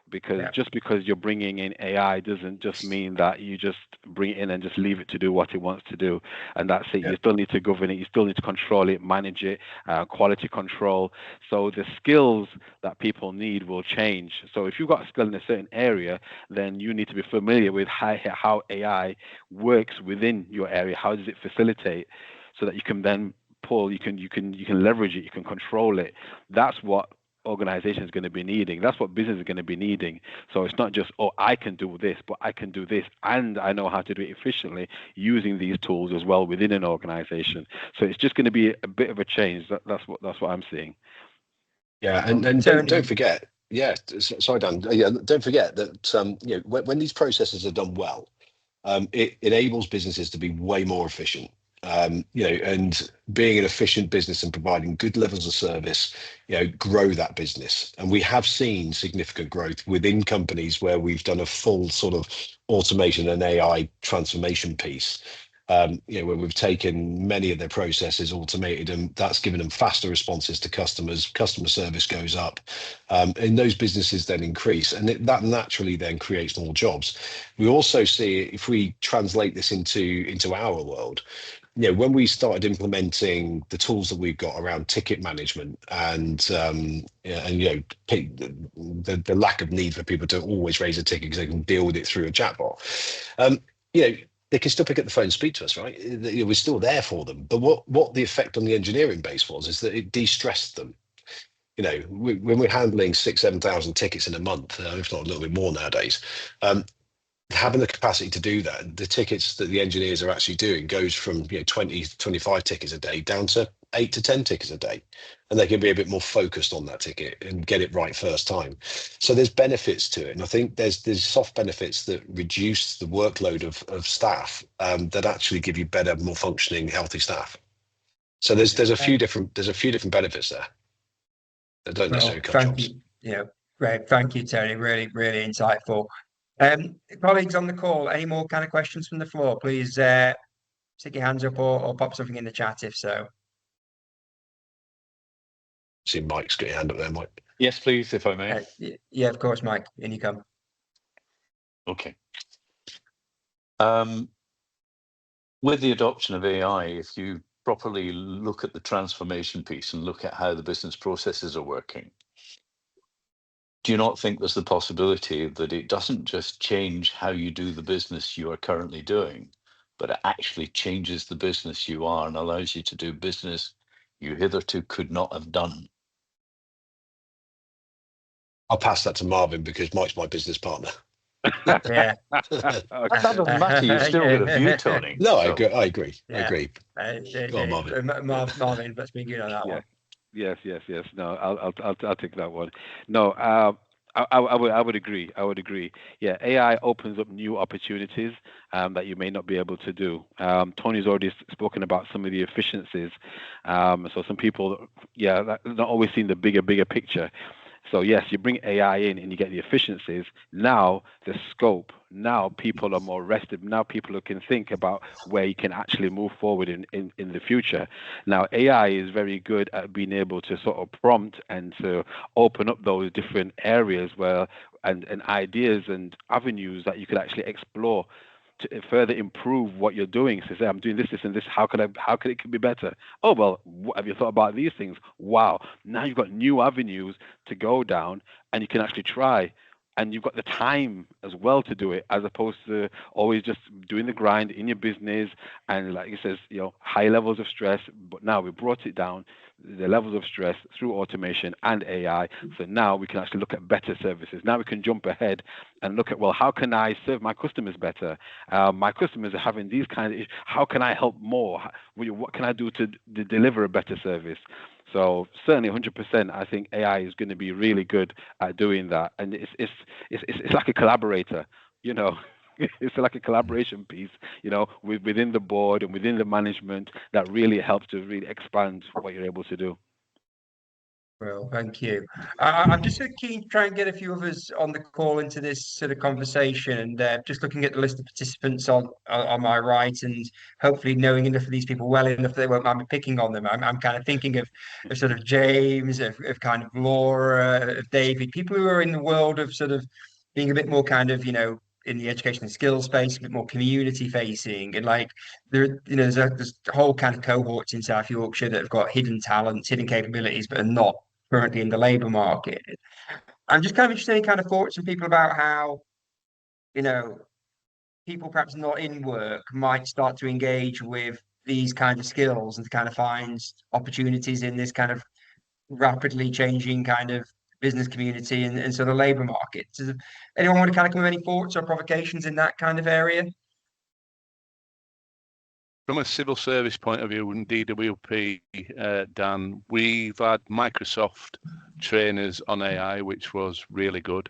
because just because you're bringing in AI doesn't just mean that you just bring it in and just leave it to do what it wants to do, and that's it. You still need to govern it, you still need to control it, manage it, quality control. So the skills that people need will change. So if you've got a skill in a certain area, then you need to be familiar with how AI works within your area. How does it facilitate, so that you can then pull, you can leverage it, you can control it. That's what organization is going to be needing. That's what business is going to be needing. So it's not just, oh, I can do this, but I can do this, and I know how to do it efficiently using these tools as well within an organization. So it's just going to be a bit of a change. That's what I'm seeing. Yeah, and don't forget. Yeah, sorry, Dan. Yeah, don't forget that when these processes are done well, it enables businesses to be way more efficient. And being an efficient business and providing good levels of service, grow that business. And we have seen significant growth within companies where we've done a full sort of automation and AI transformation piece. Where we've taken many of their processes, automated, and that's given them faster responses to customers. Customer service goes up, and those businesses then increase, and that naturally then creates more jobs. We also see, if we translate this into our world, when we started implementing the tools that we've got around ticket management and the lack of need for people to always raise a ticket because they can deal with it through a chatbot, they can still pick up the phone and speak to us, right? We're still there for them. But what the effect on the engineering base was is that it de-stressed them. When we're handling 6,000-7,000 tickets in a month, if not a little bit more nowadays, having the capacity to do that, the tickets that the engineers are actually doing goes from 20-25 tickets a day down to 8-10 tickets a day, and they can be a bit more focused on that ticket and get it right first time. So there's benefits to it, and I think there's soft benefits that reduce the workload of staff, that actually give you better, more functioning, healthy staff. So there's a few different benefits there that don't necessarily cut jobs. Great, thank you, Tony. Really, really insightful. Colleagues on the call, any more kind of questions from the floor? Please stick your hands up or pop something in the chat if so. See Mike's got your hand up there, Mike. Yes, please, if I may. Yeah, of course, Mike. In you come. Okay. With the adoption of AI, if you properly look at the transformation piece and look at how the business processes are working, do you not think there's the possibility that it doesn't just change how you do the business you are currently doing, but it actually changes the business you are and allows you to do business you hitherto could not have done? I'll pass that to Marvin because Mike's my business partner. Yeah. That doesn't matter. You've still got a view, Tony. No, I agree. Yeah. I agree. Go on, Marvin. Marvin, let's be good on that one. Yes. No, I'll take that one. No, I would agree. Yeah, AI opens up new opportunities that you may not be able to do. Tony's already spoken about some of the efficiencies. So some people, not always seeing the bigger picture. So yes, you bring AI in and you get the efficiencies. Now the scope. Now people are more rested. Now people can think about where you can actually move forward in the future. Now AI is very good at being able to sort of prompt and to open up those different areas where and ideas and avenues that you could actually explore to further improve what you're doing. So say, I'm doing this, and this. How could it be better? Oh, well, have you thought about these things? Wow. Now you've got new avenues to go down, and you can actually try. And you've got the time as well to do it, as opposed to always just doing the grind in your business. And like it says, high levels of stress. But now we brought it down, the levels of stress through automation and AI. So now we can actually look at better services. Now we can jump ahead and look at, well, how can I serve my customers better? My customers are having these kinds of issues. How can I help more? What can I do to deliver a better service? So certainly 100%, I think AI is going to be really good at doing that. And it's like a collaborator, it's like a collaboration piece, within the board and within the management that really helps to really expand what you're able to do. Well, thank you. I'm just so keen to try and get a few of us on the call into this sort of conversation, and just looking at the list of participants on my right, and hopefully knowing enough of these people well enough that they won't mind me picking on them. I'm kind of thinking of sort of James, of kind of Laura, of David, people who are in the world of sort of being a bit more kind of, in the education and skills space, a bit more community facing, and like there's a whole kind of cohorts in South Yorkshire that have got hidden talents, hidden capabilities, but are not currently in the labour market. I'm just kind of interested in kind of thoughts from people about how, people perhaps not in work might start to engage with these kind of skills and to kind of find opportunities in this kind of rapidly changing kind of business community and sort of labour market. Does anyone want to kind of come with any thoughts or provocations in that kind of area? From a civil service point of view in DWP, Dan, we've had Microsoft trainers on AI, which was really good.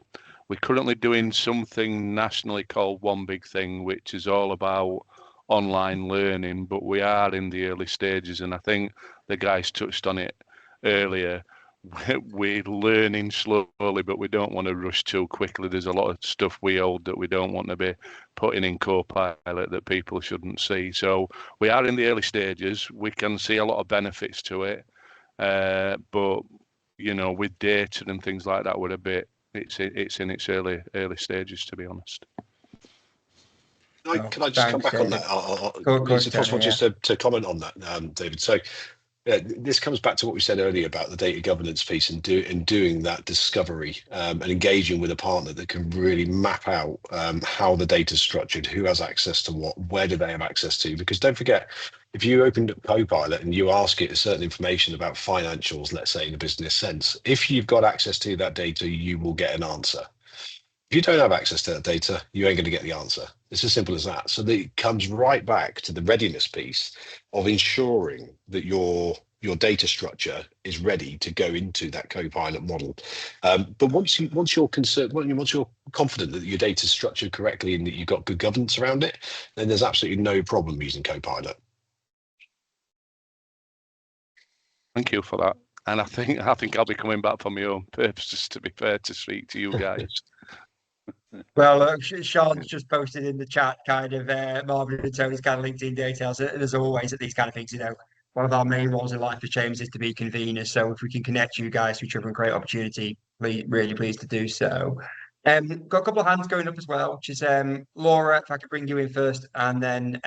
We're currently doing something nationally called One Big Thing, which is all about online learning, but we are in the early stages, and I think the guys touched on it earlier. We're learning slowly, but we don't want to rush too quickly. There's a lot of stuff we hold that we don't want to be putting in Copilot that people shouldn't see. So we are in the early stages. We can see a lot of benefits to it, but with data and things like that, we're a bit. It's in its early stages, to be honest. Can I just come back on that? Is it possible just to comment on that, David? So this comes back to what we said earlier about the data governance piece and doing that discovery and engaging with a partner that can really map out how the data is structured, who has access to what, where do they have access to? Because don't forget, if you opened up Copilot and you ask it a certain information about financials, let's say in a business sense, if you've got access to that data, you will get an answer. If you don't have access to that data, you ain't going to get the answer. It's as simple as that. So it comes right back to the readiness piece of ensuring that your data structure is ready to go into that Copilot model. But once you're confident that your data is structured correctly and that you've got good governance around it, then there's absolutely no problem using Copilot. Thank you for that. And I think I'll be coming back for my own purposes, to be fair, to speak to you guys. Well, Sean's just posted in the chat kind of Marvin and Tony's kind of LinkedIn details. And as always, at these kind of things, one of our main roles in life as James is to be conveners. So if we can connect you guys to each other and create opportunity, really pleased to do so. Got a couple of hands going up as well, which is Laura, if I could bring you in first, and then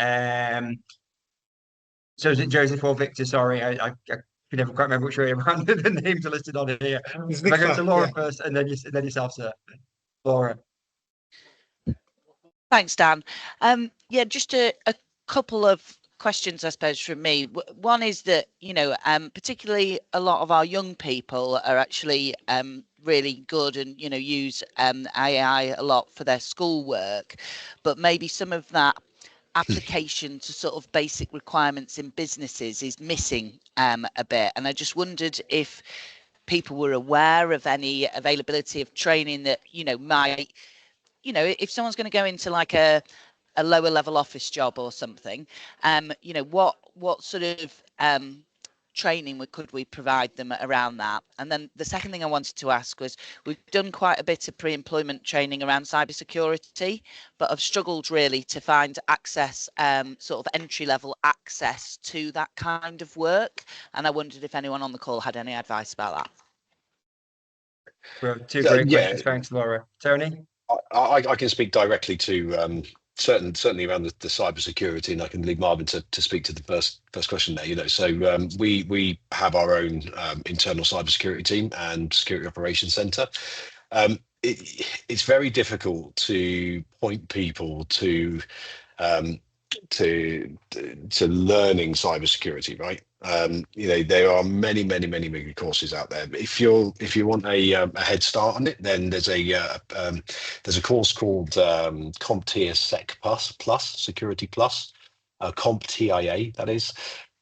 so is it Joseph or Victor? Sorry, I can never quite remember which way around the names are listed on here. If I go to Laura first, and then yourself, sir. Laura. Thanks, Dan. Just a couple of questions, I suppose, from me. One is that, particularly a lot of our young people are actually really good and, use AI a lot for their schoolwork, but maybe some of that application to sort of basic requirements in businesses is missing a bit. And I just wondered if people were aware of any availability of training that, might, if someone's going to go into like a lower level office job or something, what sort of training could we provide them around that? And then the second thing I wanted to ask was, we've done quite a bit of pre-employment training around cybersecurity, but I've struggled really to find access, sort of entry-level access to that kind of work. And I wondered if anyone on the call had any advice about that. Well, two great questions. Thanks, Laura. Tony? I can speak directly to certainly around the cybersecurity, and I can leave Marvin to speak to the first question there. So we have our own internal cybersecurity team and security operations center. It's very difficult to point people to learning cybersecurity, right? There are many courses out there. But if you want a head start on it, then there's a course called CompTIA Sec Plus Security Plus, CompTIA, that is.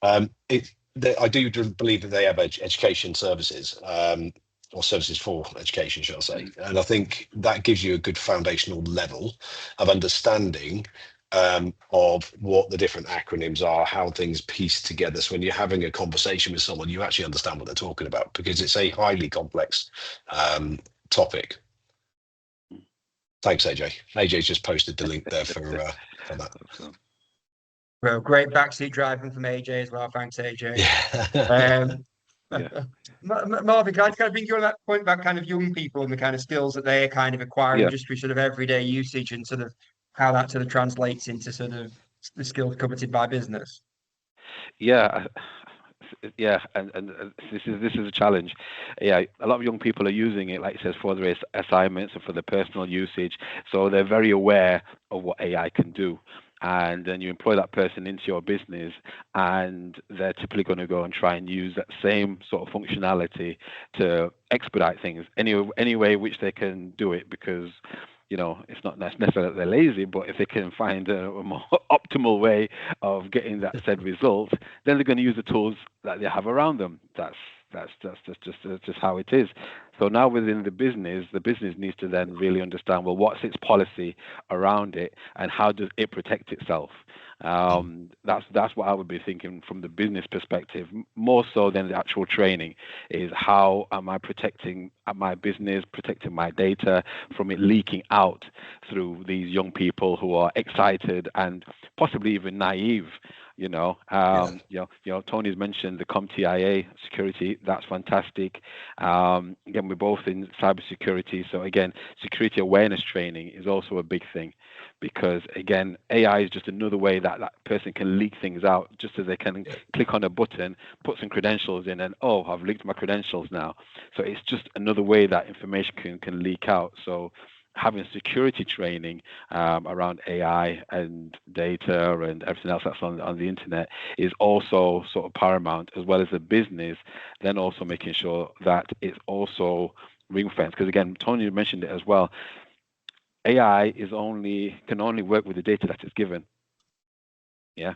I do believe that they have education services. or services for education, shall I say. And I think that gives you a good foundational level of understanding of what the different acronyms are, how things piece together. So when you're having a conversation with someone, you actually understand what they're talking about, because it's a highly complex topic. Thanks, AJ. AJ's just posted the link there for that. Well, great backseat driving from AJ as well. Thanks, AJ. Yeah. Marvin, can I kind of bring you on that point about kind of young people and the kind of skills that they're kind of acquiring just through sort of everyday usage, and sort of how that sort of translates into sort of the skills coveted by business? Yeah, and this is a challenge. Yeah, a lot of young people are using it, like it says, for their assignments and for their personal usage. So they're very aware of what AI can do. And then you employ that person into your business, and they're typically going to go and try and use that same sort of functionality to expedite things any way which they can do it, because it's not necessarily that they're lazy, but if they can find a more optimal way of getting that said result, then they're going to use the tools that they have around them. That's just how it is. So now within the business needs to then really understand, well, what's its policy around it, and how does it protect itself? That's what I would be thinking from the business perspective, more so than the actual training, is how am I protecting my business, protecting my data from it leaking out through these young people who are excited and possibly even naive. Tony's mentioned the CompTIA security. That's fantastic. Again, we're both in cybersecurity, so again, security awareness training is also a big thing, because again, AI is just another way that person can leak things out, just as they can click on a button, put some credentials in, and I've leaked my credentials now. So it's just another way that information can leak out. So having security training around AI and data and everything else that's on the internet is also sort of paramount, as well as the business, then also making sure that it's also ring-fenced. Because again, Tony mentioned it as well, AI can only work with the data that it's given. Yeah.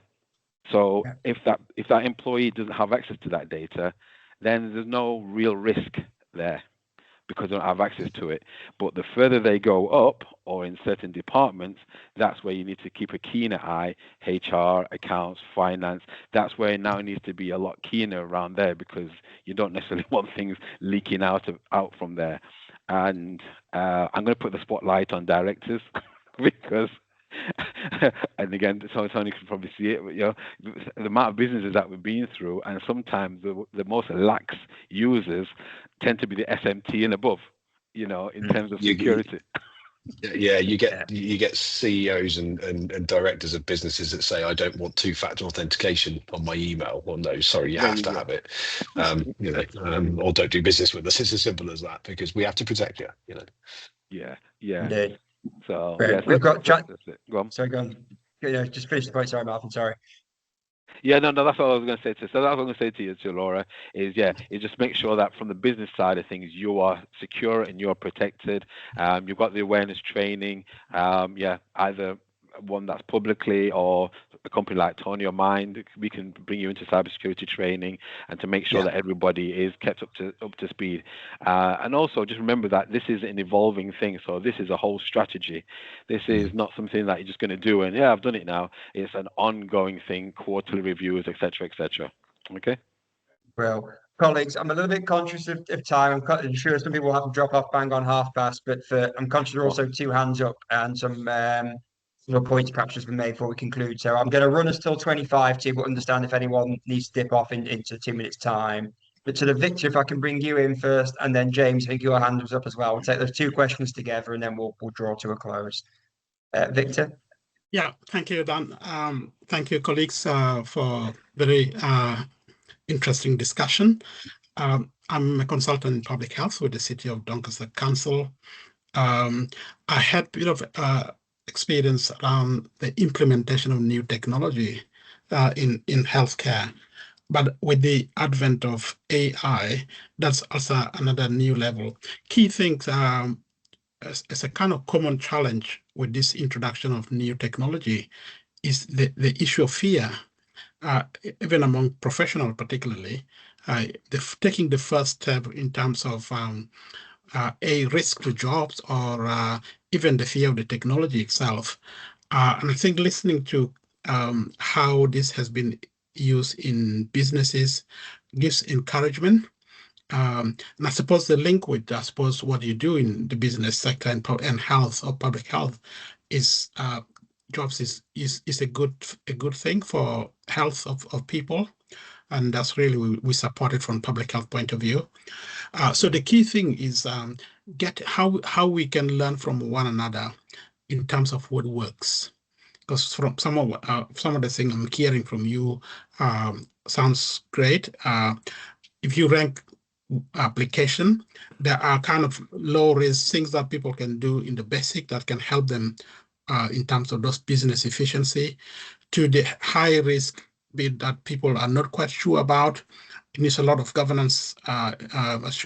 So if that employee doesn't have access to that data, then there's no real risk there, because they don't have access to it. But the further they go up, or in certain departments, that's where you need to keep a keener eye. HR, accounts, finance, that's where it now needs to be a lot keener around there, because you don't necessarily want things leaking out from there. And I'm going to put the spotlight on directors because and again, Tony can probably see it, but, the amount of businesses that we've been through, and sometimes the most lax users tend to be the SMT and above, in terms of security. You get CEOs and directors of businesses that say, I don't want two-factor authentication on my email. Well, no, sorry, you have to have it. Or don't do business with us. It's as simple as that, because we have to protect you. Yeah. Indeed. So we've got chat. Go on. Sorry, go on. Just finish the point. Sorry, Martin. Sorry. Yeah, no, that's what I was going to say to. So that's what I'm going to say to you, Laura, is just make sure that from the business side of things, you are secure and you're protected. You've got the awareness training. Either one that's publicly, or a company like Tony or mine, we can bring you into cybersecurity training, and to make sure that everybody is kept up to speed. And also just remember that this is an evolving thing. So this is a whole strategy. This is not something that you're just going to do and I've done it now. It's an ongoing thing, quarterly reviews, etc., etc. Okay. Well, colleagues, I'm a little bit conscious of time. I'm sure some people will have to drop off bang on 1:30, but I'm conscious there are also 2 hands up and some points perhaps just been made before we conclude. So I'm going to run us till 25 to understand if anyone needs to dip off into 2 minutes time. But sort of Victor, if I can bring you in first, and then James, I think your hand was up as well. We'll take those 2 questions together, and then we'll draw to a close. Victor. Yeah, thank you, Dan. Thank you, colleagues, for very interesting discussion. I'm a consultant in public health with the City of Doncaster Council. I had a bit of experience around the implementation of new technology in healthcare. But with the advent of AI, that's also another new level. Key things as a kind of common challenge with this introduction of new technology is the issue of fear, even among professionals particularly. taking the first step in terms of a risk to jobs or even the fear of the technology itself. And I think listening to how this has been used in businesses gives encouragement. And I suppose the link with, I suppose, what you do in the business sector and health or public health is jobs is a good thing for health of people. And that's really, we support it from public health point of view. So the key thing is get how we can learn from one another in terms of what works. Because from some of the things I'm hearing from you sounds great. If you rank application, there are kind of low risk things that people can do in the basic that can help them in terms of those business efficiency, to the high risk bit that people are not quite sure about. It needs a lot of governance,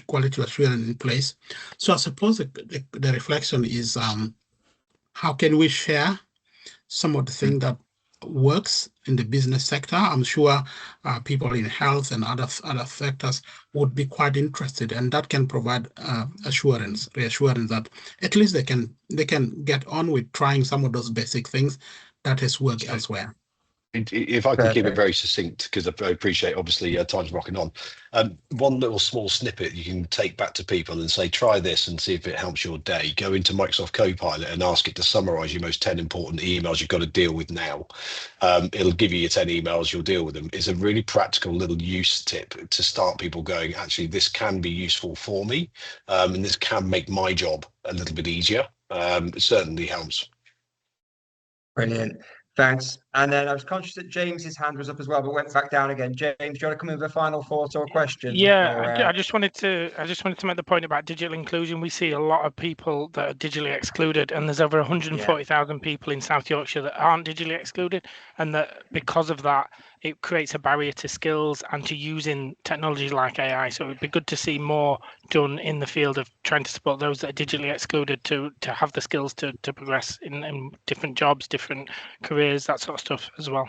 quality assurance in place. So I suppose the reflection is how can we share some of the things that works in the business sector? I'm sure people in health and other sectors would be quite interested, and that can provide reassurance that at least they can get on with trying some of those basic things that has worked elsewhere. If I could keep it very succinct, because I appreciate, obviously, time's rocking on. One little small snippet you can take back to people and say, try this and see if it helps your day. Go into Microsoft Copilot and ask it to summarize your most 10 important emails you've got to deal with now. It'll give you your 10 emails, you'll deal with them. It's a really practical little use tip to start people going, actually, this can be useful for me, and this can make my job a little bit easier. It certainly helps. Brilliant. Thanks. And then I was conscious that James's hand was up as well, but went back down again. James, do you want to come in with a final thought or question? Yeah, I just wanted to make the point about digital inclusion. We see a lot of people that are digitally excluded, and there's over 140,000 people in South Yorkshire that aren't digitally excluded, and that because of that, it creates a barrier to skills and to using technologies like AI. So it'd be good to see more done in the field of trying to support those that are digitally excluded to have the skills to progress in different jobs, different careers, that sort of stuff as well.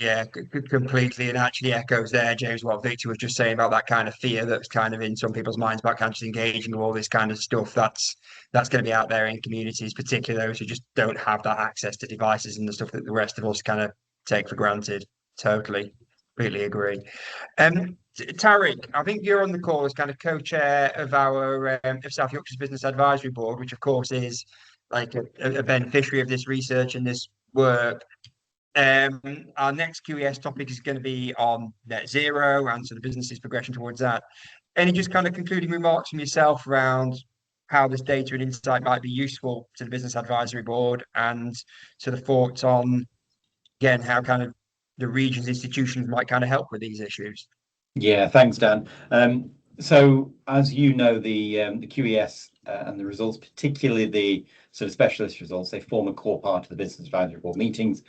Yeah, completely, and actually echoes there, James, what Victor was just saying about that kind of fear that's kind of in some people's minds about kind of just engaging with all this kind of stuff. That's going to be out there in communities, particularly those who just don't have that access to devices and the stuff that the rest of us kind of take for granted. Totally, completely agree. Tariq, I think you're on the call as kind of co-chair of our of South Yorkshire's Business Advisory Board, which of course is like a beneficiary of this research and this work. Our next QES topic is going to be on net zero and so the business's progression towards that. Any just kind of concluding remarks from yourself around how this data and insight might be useful to the Business Advisory Board, and to the thoughts on, again, how kind of the region's institutions might kind of help with these issues? Yeah, thanks, Dan. So as you know, the QES and the results, particularly the sort of specialist results, they form a core part of the Business Advisory Board meetings.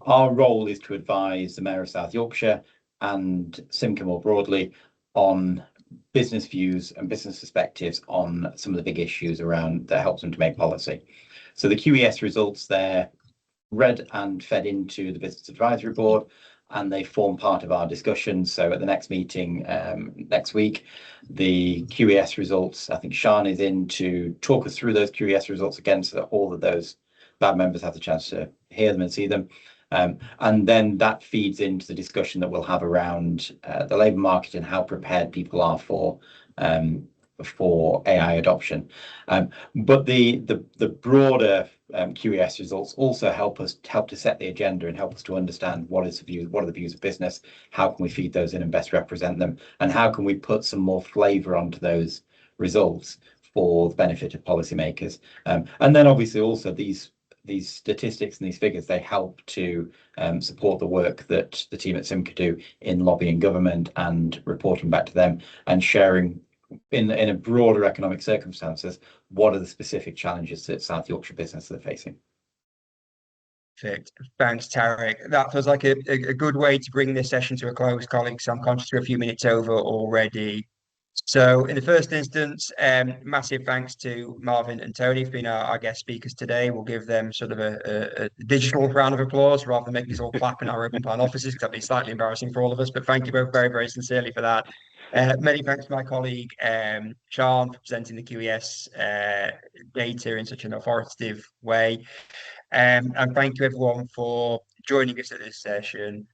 Our role is to advise the Mayor of South Yorkshire and Simca more broadly on business views and business perspectives on some of the big issues around that helps them to make policy. So the QES results, they're read and fed into the Business Advisory Board, and they form part of our discussion. So at the next meeting next week, the QES results, I think Sian is in to talk us through those QES results again, so that all of those BAD members have the chance to hear them and see them. And then that feeds into the discussion that we'll have around the labour market and how prepared people are for AI adoption. But the broader QES results also help to set the agenda and help us to understand what are the views of business, how can we feed those in and best represent them, and how can we put some more flavour onto those results for the benefit of policymakers. And then obviously also these statistics and these figures, they help to support the work that the team at Simca do in lobbying government and reporting back to them and sharing in a broader economic circumstances, what are the specific challenges that South Yorkshire businesses are facing. Perfect. Thanks, Tariq. That feels like a good way to bring this session to a close, colleagues. I'm conscious we're a few minutes over already. So in the first instance, massive thanks to Marvin and Tony for being our guest speakers today. We'll give them sort of a digital round of applause rather than making us all clap in our open plan offices, because that'd be slightly embarrassing for all of us. But thank you both very, very sincerely for that. Many thanks to my colleague Sean for presenting the QES data in such an authoritative way. And thank you everyone for joining us at this session.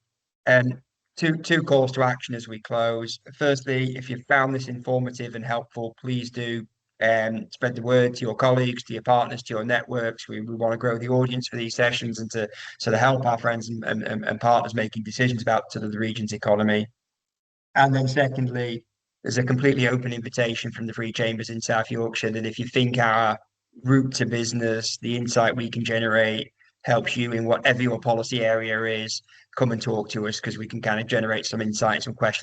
Two calls to action as we close. Firstly, if you found this informative and helpful, please do spread the word to your colleagues, to your partners, to your networks. We want to grow the audience for these sessions and to sort of help our friends and partners making decisions about sort of the region's economy. And then secondly, there's a completely open invitation from the three chambers in South Yorkshire that if you think our route to business, the insight we can generate helps you in whatever your policy area is, come and talk to us, because we can kind of generate some insights and questions